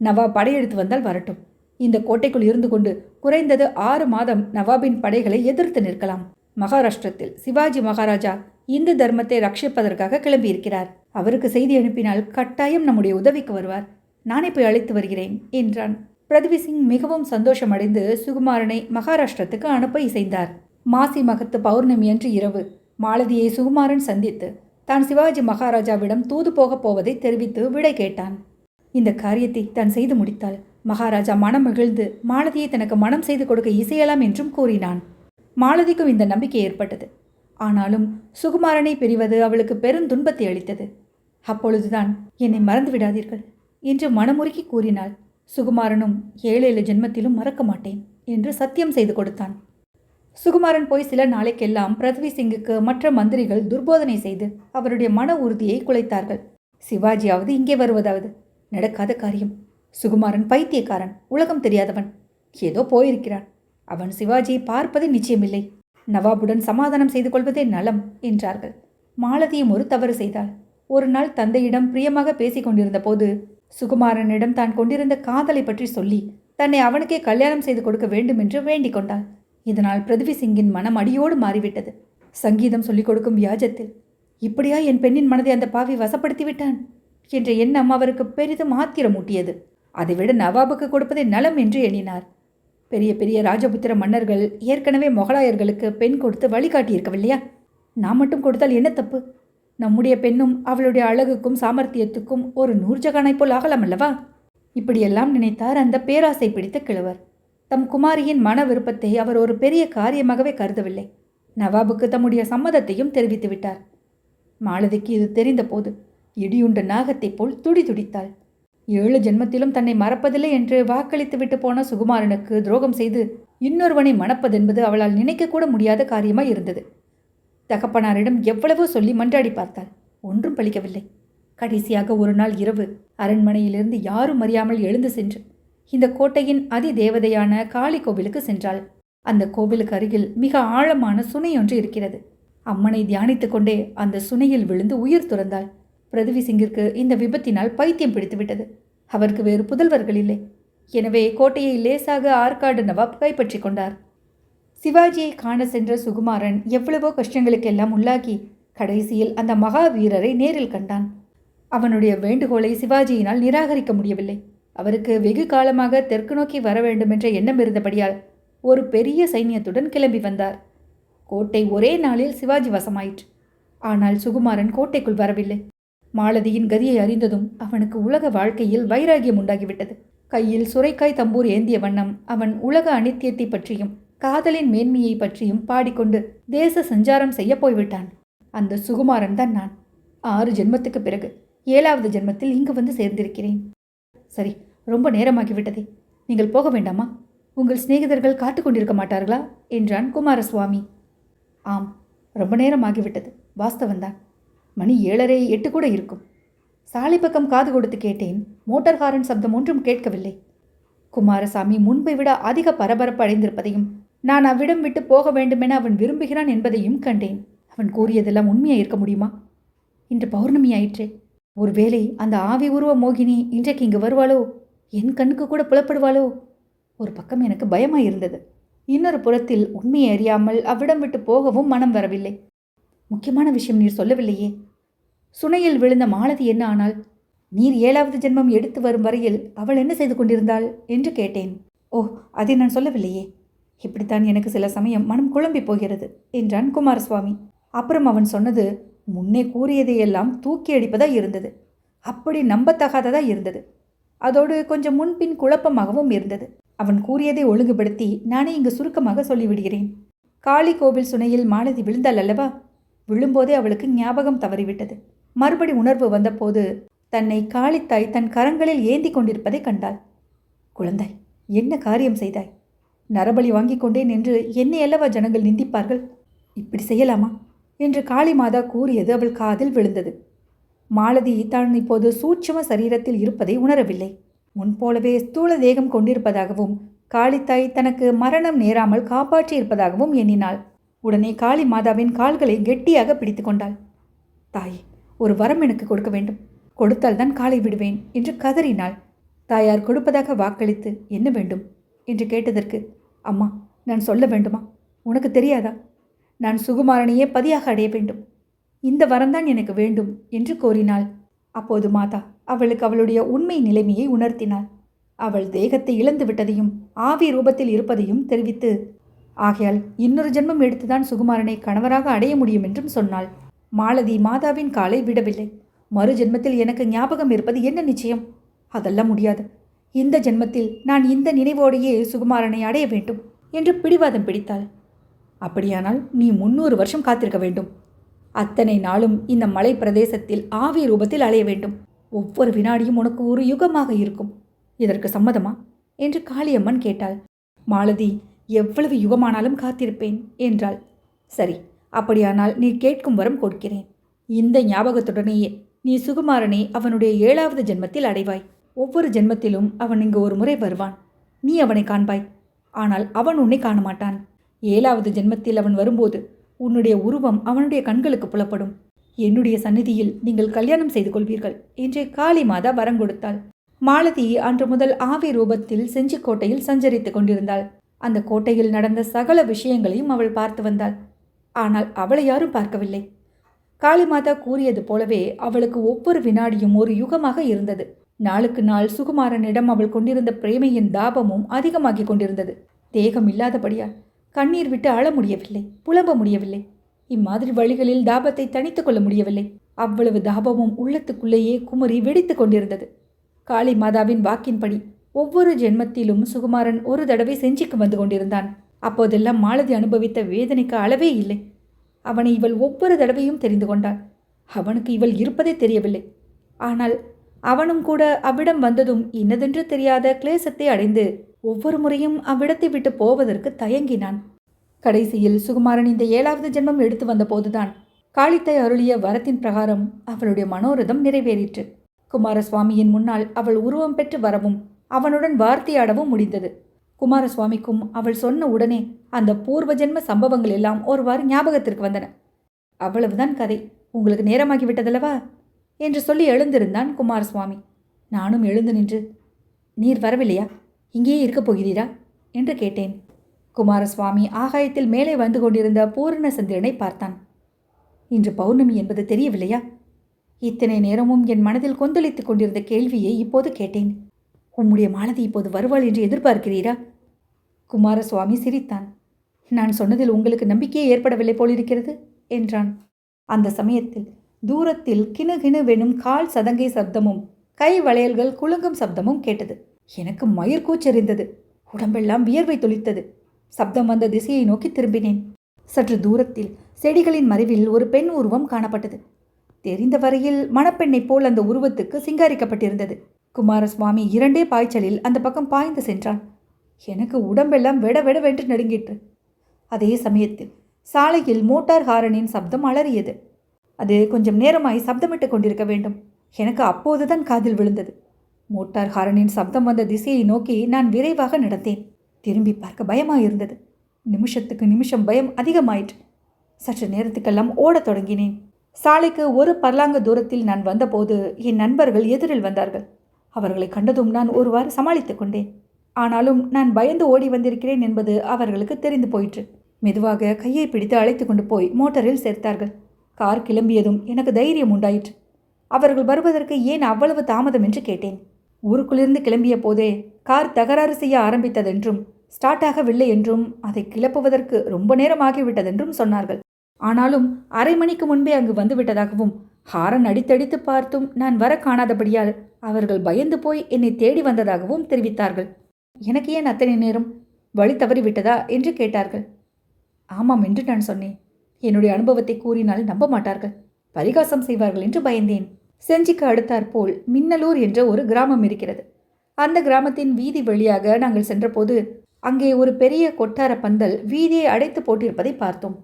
நவாப் படையெடுத்து வந்தால் வரட்டும். இந்த கோட்டைக்குள் இருந்து கொண்டு குறைந்தது 6 மாதம் நவாபின் படைகளை எதிர்த்து நிற்கலாம். மகாராஷ்டிரத்தில் சிவாஜி மகாராஜா இந்து தர்மத்தை ரட்சிப்பதற்காக கிளம்பியிருக்கிறார். அவருக்கு செய்தி அனுப்பினால் கட்டாயம் நம்முடைய உதவிக்கு வருவார். நானே போய் அழைத்து வருகிறேன் என்றான். பிரதிவி சிங் மிகவும் சந்தோஷமடைந்து சுகுமாரனை மகாராஷ்டிரத்துக்கு அனுப்ப இசைந்தார். மாசி மகத்து பௌர்ணமி அன்று இரவு மாலதியை சுகுமாரன் சந்தித்து தான் சிவாஜி மகாராஜாவிடம் தூது போகப் போவதை தெரிவித்து விடை கேட்டான். இந்த காரியத்தை தான் செய்து முடித்தால் மகாராஜா மனம் மகிழ்ந்து மாலதியை தனக்கு மனம் செய்து கொடுக்க இசையலாம் என்றும் கூறினான். மாலதிக்கும் இந்த நம்பிக்கை ஏற்பட்டது. ஆனாலும் சுகுமாரனை பிரிவது அவளுக்கு பெரும் துன்பத்தை அளித்தது. அப்பொழுதுதான் என்னை மறந்து விடாதீர்கள் என்று மனமுருகி கூறினாள். சுகுமாரனும் 7 ஜென்மத்திலும் மறக்க மாட்டேன் என்று சத்தியம் செய்து கொடுத்தான். சுகுமாரன் போய் சில நாளைக்கெல்லாம் பிரதிவி சிங்குக்கு மற்ற மந்திரிகள் துர்போதனை செய்து அவருடைய மன உறுதியை குலைத்தார்கள். சிவாஜியாவது இங்கே வருவதாவது நடக்காத காரியம். சுகுமாரன் பைத்தியக்காரன், உலகம் தெரியாதவன், ஏதோ போயிருக்கிறான். அவன் சிவாஜியை பார்ப்பது நிச்சயமில்லை. நவாபுடன் சமாதானம் செய்து கொள்வதே நலம் என்றார்கள். மாலதியும் ஒரு தவறு செய்தாள். ஒரு நாள் தந்தையிடம் பிரியமாக பேசிக் கொண்டிருந்த போது சுகுமாரனிடம் தான் கொண்டிருந்த காதலை பற்றி சொல்லி தன்னை அவனுக்கே கல்யாணம் செய்து கொடுக்க வேண்டும் என்று வேண்டிக் கொண்டாள். இதனால் பிரதிவி சிங்கின் மனம் அடியோடு மாறிவிட்டது. சங்கீதம் சொல்லிக் கொடுக்கும் வியாஜத்தில் இப்படியா என் பெண்ணின் மனதை அந்த பாவி வசப்படுத்தி விட்டான் என்ற எண்ணம் அவருக்கு பெரிதும் ஆத்திரமூட்டியது. அதைவிட நவாபுக்கு கொடுப்பதை நலம் என்று எண்ணினார். பெரிய பெரிய ராஜபுத்திர மன்னர்கள் ஏற்கனவே மொகலாயர்களுக்கு பெண் கொடுத்து வழிகாட்டியிருக்கவில்லையா? நாம் மட்டும் கொடுத்தால் என்ன தப்பு? நம்முடைய பெண்ணும் அவளுடைய அழகுக்கும் சாமர்த்தியத்துக்கும் ஒரு நூர்ஜகானை போல் ஆகலாம் அல்லவா? இப்படியெல்லாம் நினைத்தார் அந்த பேராசை பிடித்த கிழவர். தம் குமாரியின் மன விருப்பத்தை அவர் ஒரு பெரிய காரியமாகவே கருதவில்லை. நவாபுக்கு தம்முடைய சம்மதத்தையும் தெரிவித்து விட்டார். மாலதிக்கு இது தெரிந்த போது இடியுண்ட நாகத்தைப் போல் துடித்தாள். 7 ஜென்மத்திலும் தன்னை மறப்பதில்லை என்று வாக்களித்து விட்டு போன சுகுமாரனுக்கு துரோகம் செய்து இன்னொருவனை மணப்பதென்பது அவளால் நினைக்கக்கூட முடியாத காரியமாய் இருந்தது. தகப்பனாரிடம் எவ்வளவோ சொல்லி மன்றாடி பார்த்தாள். ஒன்றும் பலிக்கவில்லை. கடைசியாக ஒரு நாள் இரவு அரண்மனையிலிருந்து யாரும் அறியாமல் எழுந்து சென்று இந்த கோட்டையின் அதி தேவதையான காளி கோவிலுக்கு சென்றாள். அந்த கோவிலுக்கு அருகில் மிக ஆழமான சுனையொன்று இருக்கிறது. அம்மனை தியானித்துக் கொண்டே அந்த சுனையில் விழுந்து உயிர் துறந்தாள். பிரதிவி சிங்கிற்கு இந்த விபத்தினால் பைத்தியம் பிடித்துவிட்டது. அவருக்கு வேறு புதல்வர்கள் இல்லை. எனவே கோட்டையை லேசாக ஆற்காடு நவாப் கைப்பற்றி கொண்டார். சிவாஜியை காண சென்ற சுகுமாரன் எவ்வளவோ கஷ்டங்களுக்கெல்லாம் உள்ளாகி கடைசியில் அந்த மகாவீரரை நேரில் கண்டான். அவனுடைய வேண்டுகோளை சிவாஜியினால் நிராகரிக்க முடியவில்லை. அவருக்கு வெகு காலமாக தெற்கு நோக்கி வர வேண்டுமென்ற எண்ணம் இருந்தபடியால் ஒரு பெரிய சைன்யத்துடன் கிளம்பி வந்தார். கோட்டை ஒரே நாளில் சிவாஜி வசமாயிற்று. ஆனால் சுகுமாரன் கோட்டைக்குள் வரவில்லை. மாலதியின் கதியை அறிந்ததும் அவனுக்கு உலக வாழ்க்கையில் வைராகியம் உண்டாகிவிட்டது. கையில் சுரைக்காய் தம்பூர் ஏந்திய வண்ணம் அவன் உலக அனித்தியத்தை பற்றியும் காதலின் மேன்மையை பற்றியும் பாடிக்கொண்டு தேச சஞ்சாரம் செய்ய போய்விட்டான். அந்த சுகுமாரன் தான் நான். 6 ஜென்மத்துக்கு பிறகு 7வது ஜென்மத்தில் இங்கு வந்து சேர்ந்திருக்கிறேன். சரி, ரொம்ப நேரமாகிவிட்டதே. நீங்கள் போக வேண்டாமா? உங்கள் சிநேகிதர்கள் காத்து கொண்டிருக்க மாட்டார்களா என்றான் குமாரசுவாமி. ஆம், ரொம்ப நேரமாகிவிட்டது. வாஸ்தவன்தான். மணி 7:30 8 கூட இருக்கும். சாலை பக்கம் காது கொடுத்து கேட்டேன். மோட்டார் ஹாரன் சப்தம் ஒன்றும் கேட்கவில்லை. குமாரசாமி முன்பை விட அதிக பரபரப்பு அடைந்திருப்பதையும் நான் அவ்விடம் விட்டு போக வேண்டுமென அவன் விரும்புகிறான் என்பதையும் கண்டேன். அவன் கூறியதெல்லாம் உண்மையாக இருக்க முடியுமா? இன்று பௌர்ணமி ஆயிற்றே. ஒருவேளை அந்த ஆவி உருவ மோகினி இன்றைக்கு இங்கு வருவாளோ? என் கண்ணுக்கு கூட புலப்படுவாளோ? ஒரு பக்கம் எனக்கு பயமாயிருந்தது. இன்னொரு புறத்தில் உண்மையை அறியாமல் அவ்விடம் விட்டு போகவும் மனம் வரவில்லை. முக்கியமான விஷயம் நீர் சொல்லவில்லையே. சுனையில் விழுந்த மாலதி என்ன ஆனாள்? நீர் 7வது ஜென்மம் எடுத்து வரும் வரையில் அவள் என்ன செய்து கொண்டிருந்தாள் என்று கேட்டேன். ஓ, அதை நான் சொல்லவில்லையே. இப்படித்தான் எனக்கு சில சமயம் மனம் குழம்பி போகிறது என்றான் குமாரசுவாமி. அப்புறம் அவன் சொன்னது முன்னே கூறியதையெல்லாம் தூக்கி அடிப்பதாக இருந்தது. அப்படி நம்பத்தகாததாக இருந்தது. அதோடு கொஞ்சம் முன்பின் குழப்பமாகவும் இருந்தது. அவன் கூறியதை ஒழுங்குபடுத்தி நானே இங்கு சுருக்கமாக சொல்லிவிடுகிறேன். காளி கோவில் சுனையில் மாலதி விழுந்தாள் அல்லவா? விழும்போதே அவளுக்கு ஞாபகம் தவறிவிட்டது. மறுபடி உணர்வு வந்தபோது தன்னை காளித்தாய் தன் கரங்களில் ஏந்தி கொண்டிருப்பதை கண்டாள். குழந்தாய், என்ன காரியம் செய்தாய்? நரபலி வாங்கி கொண்டேன் என்று என்னை அல்லவா ஜனங்கள் நிந்திப்பார்கள். இப்படி செய்யலாமா என்று காளி மாதா கூறியது அவள் காதில் விழுந்தது. மாலதி தான் இப்போது சூட்சும சரீரத்தில் இருப்பதை உணரவில்லை. முன்போலவே ஸ்தூல தேகம் கொண்டிருப்பதாகவும் காளித்தாய் தனக்கு மரணம் நேராமல் காப்பாற்றி இருப்பதாகவும் எண்ணினாள். உடனே காளி மாதாவின் கால்களை கெட்டியாக பிடித்து கொண்டாள். தாயே, ஒரு வரம் எனக்கு கொடுக்க வேண்டும். கொடுத்தால்தான் காலை விடுவேன் என்று கதறினாள். தாயார் கொடுப்பதாக வாக்களித்து என்ன வேண்டும் என்று கேட்டதற்கு, அம்மா, நான் சொல்ல வேண்டுமா? உனக்கு தெரியாதா? நான் சுகுமாரனையே பதியாக அடைய வேண்டும். இந்த வரம்தான் எனக்கு வேண்டும் என்று கோரினாள். அப்போது மாதா அவளுக்கு அவளுடைய உண்மை நிலைமையை உணர்த்தினாள். அவள் தேகத்தை இழந்து விட்டதையும் ஆவி ரூபத்தில் இருப்பதையும் தெரிவித்து, ஆகையால் இன்னொரு ஜென்மம் எடுத்துதான் சுகுமாரனை கணவராக அடைய முடியும் என்றும் சொன்னாள். மாலதி மாதாவின் காலை விடவில்லை. மறு ஜென்மத்தில் எனக்கு ஞாபகம் இருப்பது என்ன நிச்சயம்? அதெல்லாம் முடியாது. இந்த ஜென்மத்தில் நான் இந்த நினைவோடையே சுகுமாரனை அடைய வேண்டும் என்று பிடிவாதம் பிடித்தாள். அப்படியானால் நீ 300 வருஷம் காத்திருக்க வேண்டும். அத்தனை நாளும் இந்த மலை பிரதேசத்தில் ஆவி ரூபத்தில் அலைய வேண்டும். ஒவ்வொரு வினாடியும் உனக்கு ஒரு யுகமாக இருக்கும். இதற்கு சம்மதமா என்று காளியம்மன் கேட்டாள். மாலதி, எவ்வளவு யுகமானாலும் காத்திருப்பேன் என்றாள். சரி, அப்படியானால் நீ கேட்கும் வரம் கொடுக்கிறேன். இந்த ஞாபகத்துடனேயே நீ சுகுமாரனை அவனுடைய 7வது ஜென்மத்தில் அடைவாய். ஒவ்வொரு ஜென்மத்திலும் அவன் இங்கு ஒரு முறை வருவான். நீ அவனை காண்பாய். ஆனால் அவன் உன்னை காண மாட்டான். 7வது ஜென்மத்தில் அவன் வரும்போது உன்னுடைய உருவம் அவனுடைய கண்களுக்கு புலப்படும். என்னுடைய சந்நிதியில் நீங்கள் கல்யாணம் செய்து கொள்வீர்கள் என்று காளி மாதா வரம் கொடுத்தாள். மாலதி அன்று முதல் ஆவி ரூபத்தில் செஞ்சிக்கோட்டையில் சஞ்சரித்து கொண்டிருந்தாள். அந்த கோட்டையில் நடந்த சகல விஷயங்களையும் அவள் பார்த்து வந்தாள். ஆனால் அவளை யாரும் பார்க்கவில்லை. காளிமாதா கூறியது போலவே அவளுக்கு ஒவ்வொரு வினாடியும் ஒரு யுகமாக இருந்தது. நாளுக்கு நாள் சுகுமாரனிடம் அவள் கொண்டிருந்த பிரேமையின் தாபமும் அதிகமாகிக் கொண்டிருந்தது. தேகம் இல்லாதபடியால் கண்ணீர் விட்டு அழ முடியவில்லை, புலம்ப முடியவில்லை. இம்மாதிரி வழிகளில் தாபத்தை தணித்து கொள்ள முடியவில்லை. அவ்வளவு தாபமும் உள்ளத்துக்குள்ளேயே குமரி வெடித்து கொண்டிருந்தது. காளி மாதாவின் வாக்கின்படி ஒவ்வொரு ஜென்மத்திலும் சுகுமாரன் ஒரு தடவை செஞ்சிக்கு வந்து கொண்டிருந்தான். அப்போதெல்லாம் மாலதி அனுபவித்த வேதனைக்கு அளவே இல்லை. அவனை இவள் ஒவ்வொரு தடவையும் தெரிந்து கொண்டாள். அவனுக்கு இவள் இருப்பதே தெரியவில்லை. ஆனால் அவனும் கூட அவ்விடம் வந்ததும் இன்னதென்று தெரியாத கிளேசத்தை அடைந்து ஒவ்வொரு முறையும் அவ்விடத்தை விட்டு போவதற்கு தயங்கினான். கடைசியில் சுகுமாரன் இந்த 7வது ஜென்மம் எடுத்து வந்த போதுதான் காளித்தாய் அருளிய வரத்தின் பிரகாரம் அவளுடைய மனோரதம் நிறைவேறிற்று. குமாரசுவாமியின் முன்னால் அவள் உருவம் பெற்று வரவும் அவனுடன் வார்த்தையாடவும் முடிந்தது. குமாரசுவாமிக்கும் அவள் சொன்ன உடனே அந்த பூர்வ ஜென்ம சம்பவங்கள் எல்லாம் ஒருவாறு ஞாபகத்திற்கு வந்தன. அவ்வளவுதான் கதை, உங்களுக்கு நேரமாகிவிட்டதல்லவா என்று சொல்லி எழுந்திருந்தான் குமாரசுவாமி. நானும் எழுந்து நின்று, நீர் வரவில்லையா, இங்கேயே இருக்கப் போகிறீரா என்று கேட்டேன். குமாரசுவாமி ஆகாயத்தில் மேலே வந்து கொண்டிருந்த பூரண சந்திரனை பார்த்தான். இன்று பௌர்ணமி என்பது தெரியவில்லையா? இத்தனை நேரமும் என் மனதில் கொந்தளித்துக் கொண்டிருந்த கேள்வியை இப்போது கேட்டேன். உம்முடைய மாலதி இப்போது வருவாள் என்று எதிர்பார்க்கிறீரா? குமாரசுவாமி சிரித்தான். நான் சொன்னதில் உங்களுக்கு நம்பிக்கையே ஏற்படவில்லை போலிருக்கிறது என்றான். அந்த சமயத்தில் தூரத்தில் கிணுகிணுவெனும் கால் சதங்கை சப்தமும் கை வளையல்கள் குலுங்கும் சப்தமும் கேட்டது. எனக்கு மயிர்கூச்செறிந்தது. உடம்பெல்லாம் வியர்வை தொளித்தது. சப்தம் வந்த திசையை நோக்கி திரும்பினேன். சற்று தூரத்தில் செடிகளின் மறைவில் ஒரு பெண் உருவம் காணப்பட்டது. தெரிந்த வரையில் மணப்பெண்ணைப் போல் அந்த உருவத்துக்கு சிங்காரிக்கப்பட்டிருந்தது. குமாரசுவாமி 2 பாய்ச்சலில் அந்த பக்கம் பாய்ந்து சென்றான். எனக்கு உடம்பெல்லாம் வெடவெடவென்று நடுங்கிற்று. அதே சமயத்தில் சாலையில் மோட்டார் ஹாரனின் சப்தம் அலறியது. அது கொஞ்சம் நேரமாய் சப்தமிட்டு கொண்டிருக்க வேண்டும். எனக்கு அப்போதுதான் காதில் விழுந்தது. மோட்டார் ஹாரனின் சப்தம் வந்த திசையை நோக்கி நான் விரைவாக நடந்தேன். திரும்பி பார்க்க பயமாயிருந்தது. நிமிஷத்துக்கு நிமிஷம் பயம் அதிகமாயிற்று. சற்று நேரத்துக்கெல்லாம் ஓடத் தொடங்கினேன். சாலைக்கு ஒரு பர்லாங்க தூரத்தில் நான் வந்தபோது என் நண்பர்கள் எதிரில் வந்தார்கள். அவர்களை கண்டதும் நான் ஒருவாறு சமாளித்துக் கொண்டேன். ஆனாலும் நான் பயந்து ஓடி வந்திருக்கிறேன் என்பது அவர்களுக்கு தெரிந்து போயிற்று. மெதுவாக கையை பிடித்து அழைத்து கொண்டு போய் மோட்டரில் சேர்த்தார்கள். கார் கிளம்பியதும் எனக்கு தைரியம் உண்டாயிற்று. அவர்கள் வருவதற்கு ஏன் அவ்வளவு தாமதம் என்று கேட்டேன். ஊருக்குள்ளிருந்து கிளம்பிய போதே கார் தகராறு செய்ய ஆரம்பித்ததென்றும் ஸ்டார்ட் ஆகவில்லை என்றும் அதை கிளப்புவதற்கு ரொம்ப நேரம் ஆகிவிட்டதென்றும் சொன்னார்கள். ஆனாலும் அரை மணிக்கு முன்பே அங்கு வந்துவிட்டதாகவும் ஹாரன் அடித்தடித்து பார்த்தும் நான் வர காணாதபடியால் அவர்கள் பயந்து போய் என்னை தேடி வந்ததாகவும் தெரிவித்தார்கள். எனக்கு ஏன் அத்தனை நேரம், வழி தவறிவிட்டதா என்று கேட்டார்கள். ஆமாம் என்று நான் சொன்னேன். என்னுடைய அனுபவத்தை கூறினால் நம்ப மாட்டார்கள், பரிகாசம் செய்வார்கள் என்று பயந்தேன். செஞ்சிக்கு அடுத்தாற்போல் மின்னலூர் என்ற ஒரு கிராமம் இருக்கிறது. அந்த கிராமத்தின் வீதி வழியாக நாங்கள் சென்றபோது அங்கே ஒரு பெரிய கொட்டார பந்தல் வீதியை அடைத்து போட்டிருப்பதை பார்த்தோம்.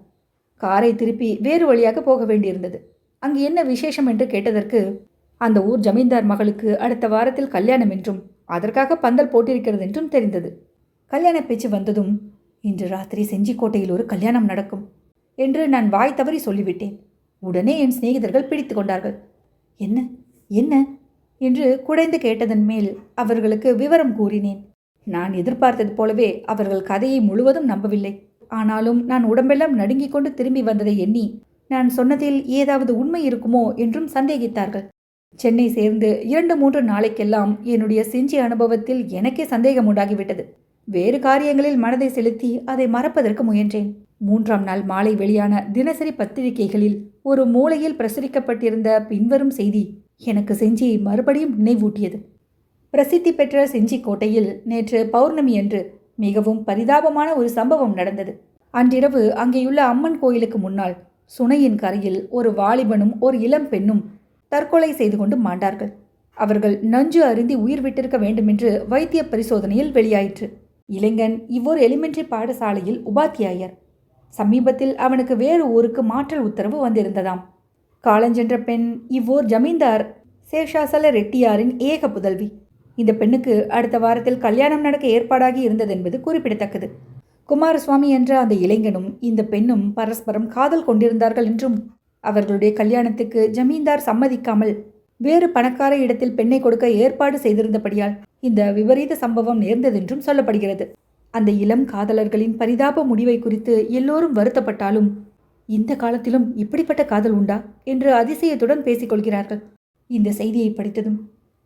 காரை திருப்பி வேறு வழியாக போக வேண்டியிருந்தது. அங்கு என்ன விசேஷம் என்று கேட்டதற்கு அந்த ஊர் ஜமீன்தார் மகளுக்கு அடுத்த வாரத்தில் கல்யாணம் என்றும் அதற்காக பந்தல் போட்டிருக்கிறது என்றும் தெரிந்தது. கல்யாண பேச்சு வந்ததும், இன்று ராத்திரி செஞ்சிக்கோட்டையில் ஒரு கல்யாணம் நடக்கும் என்று நான் வாய் தவறி சொல்லிவிட்டேன். உடனே என் சிநேகிதர்கள் பிடித்து கொண்டார்கள். என்ன என்ன என்று குடைந்து கேட்டதன் மேல் அவர்களுக்கு விவரம் கூறினேன். நான் எதிர்பார்த்தது போலவே அவர்கள் கதையை முழுவதும் நம்பவில்லை. ஆனாலும் நான் உடம்பெல்லாம் நடுங்கிக் கொண்டு திரும்பி வந்ததை எண்ணி நான் சொன்னதில் ஏதாவது உண்மை இருக்குமோ என்றும் சந்தேகித்தார்கள். சென்னை சேர்ந்து 2-3 நாளைக்கெல்லாம் என்னுடைய செஞ்சி அனுபவத்தில் எனக்கே சந்தேகம் உண்டாகிவிட்டது. வேறு காரியங்களில் மனதை செலுத்தி அதை மறப்பதற்கு முயன்றேன். 3ஆம் நாள் மாலை வெளியான தினசரி பத்திரிகைகளில் ஒரு மூலையில் பிரசுரிக்கப்பட்டிருந்த பின்வரும் செய்தி எனக்கு செஞ்சியை மறுபடியும் நினைவூட்டியது. பிரசித்தி பெற்ற செஞ்சி கோட்டையில் நேற்று பௌர்ணமி அன்று மிகவும் பரிதாபமான ஒரு சம்பவம் நடந்தது. அன்றிரவு அங்கேயுள்ள அம்மன் கோயிலுக்கு முன்னால் சுனையின் கரையில் ஒரு வாலிபனும் ஒரு இளம் பெண்ணும் தற்கொலை செய்து கொண்டு மாண்டார்கள். அவர்கள் நஞ்சு அருந்தி உயிர் விட்டிருக்க வேண்டுமென்று வைத்திய பரிசோதனையில் வெளியாயிற்று. இளைஞன் இவ்வொரு எலிமெண்டரி பாடசாலையில் உபாத்தியாயர். சமீபத்தில் அவனுக்கு வேறு ஊருக்கு மாற்றல் உத்தரவு வந்திருந்ததாம். காலஞ்சென்ற பெண் இவ்வூர் ஜமீன்தார் சேஷாசல ரெட்டியாரின் ஏக புதல்வி. இந்த பெண்ணுக்கு அடுத்த வாரத்தில் கல்யாணம் நடக்க ஏற்பாடாகி இருந்ததென்பது குறிப்பிடத்தக்கது. குமாரசுவாமி என்ற அந்த இளைஞனும் இந்த பெண்ணும் பரஸ்பரம் காதல் கொண்டிருந்தார்கள் என்றும் அவர்களுடைய கல்யாணத்துக்கு ஜமீன்தார் சம்மதிக்காமல் வேறு பணக்கார இடத்தில் பெண்ணை கொடுக்க ஏற்பாடு செய்திருந்தபடியால் இந்த விபரீத சம்பவம் நேர்ந்ததென்றும் சொல்லப்படுகிறது. அந்த இளம் காதலர்களின் பரிதாப முடிவை குறித்து எல்லோரும் வருத்தப்பட்டாலும் இந்த காலத்திலும் இப்படிப்பட்ட காதல் உண்டா என்று அதிசயத்துடன் பேசிக்கொள்கிறார்கள். இந்த செய்தியை படித்ததும்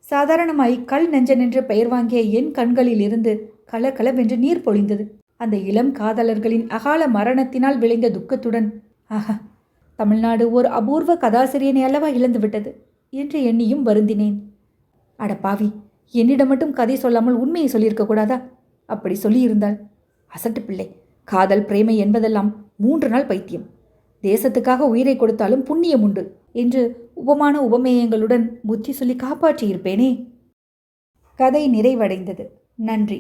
சாதாரணமாய் கல் நெஞ்சன் என்று பெயர் வாங்கிய என் கண்களில் இருந்து கலகலவென்று நீர் பொழிந்தது. அந்த இளம் காதலர்களின் அகால மரணத்தினால் விளைந்த துக்கத்துடன், ஆஹா, தமிழ்நாடு ஓர் அபூர்வ கதாசிரியனை அல்லவா இழந்துவிட்டது என்று எண்ணியும் வருந்தினேன். அடப்பாவி, என்னிடம் மட்டும் கதை சொல்லாமல் உண்மையை சொல்லியிருக்க கூடாதா? அப்படி சொல்லியிருந்தால், அசட்டு பிள்ளை, காதல் பிரேமை என்பதெல்லாம் 3 நாள் பைத்தியம். தேசத்துக்காக உயிரை கொடுத்தாலும் புண்ணியம் உண்டு என்று உபமான உபமேயங்களுடன் புத்தி சொல்லி காப்பாற்றியிருப்பேனே. கதை நிறைவடைந்தது. நன்றி.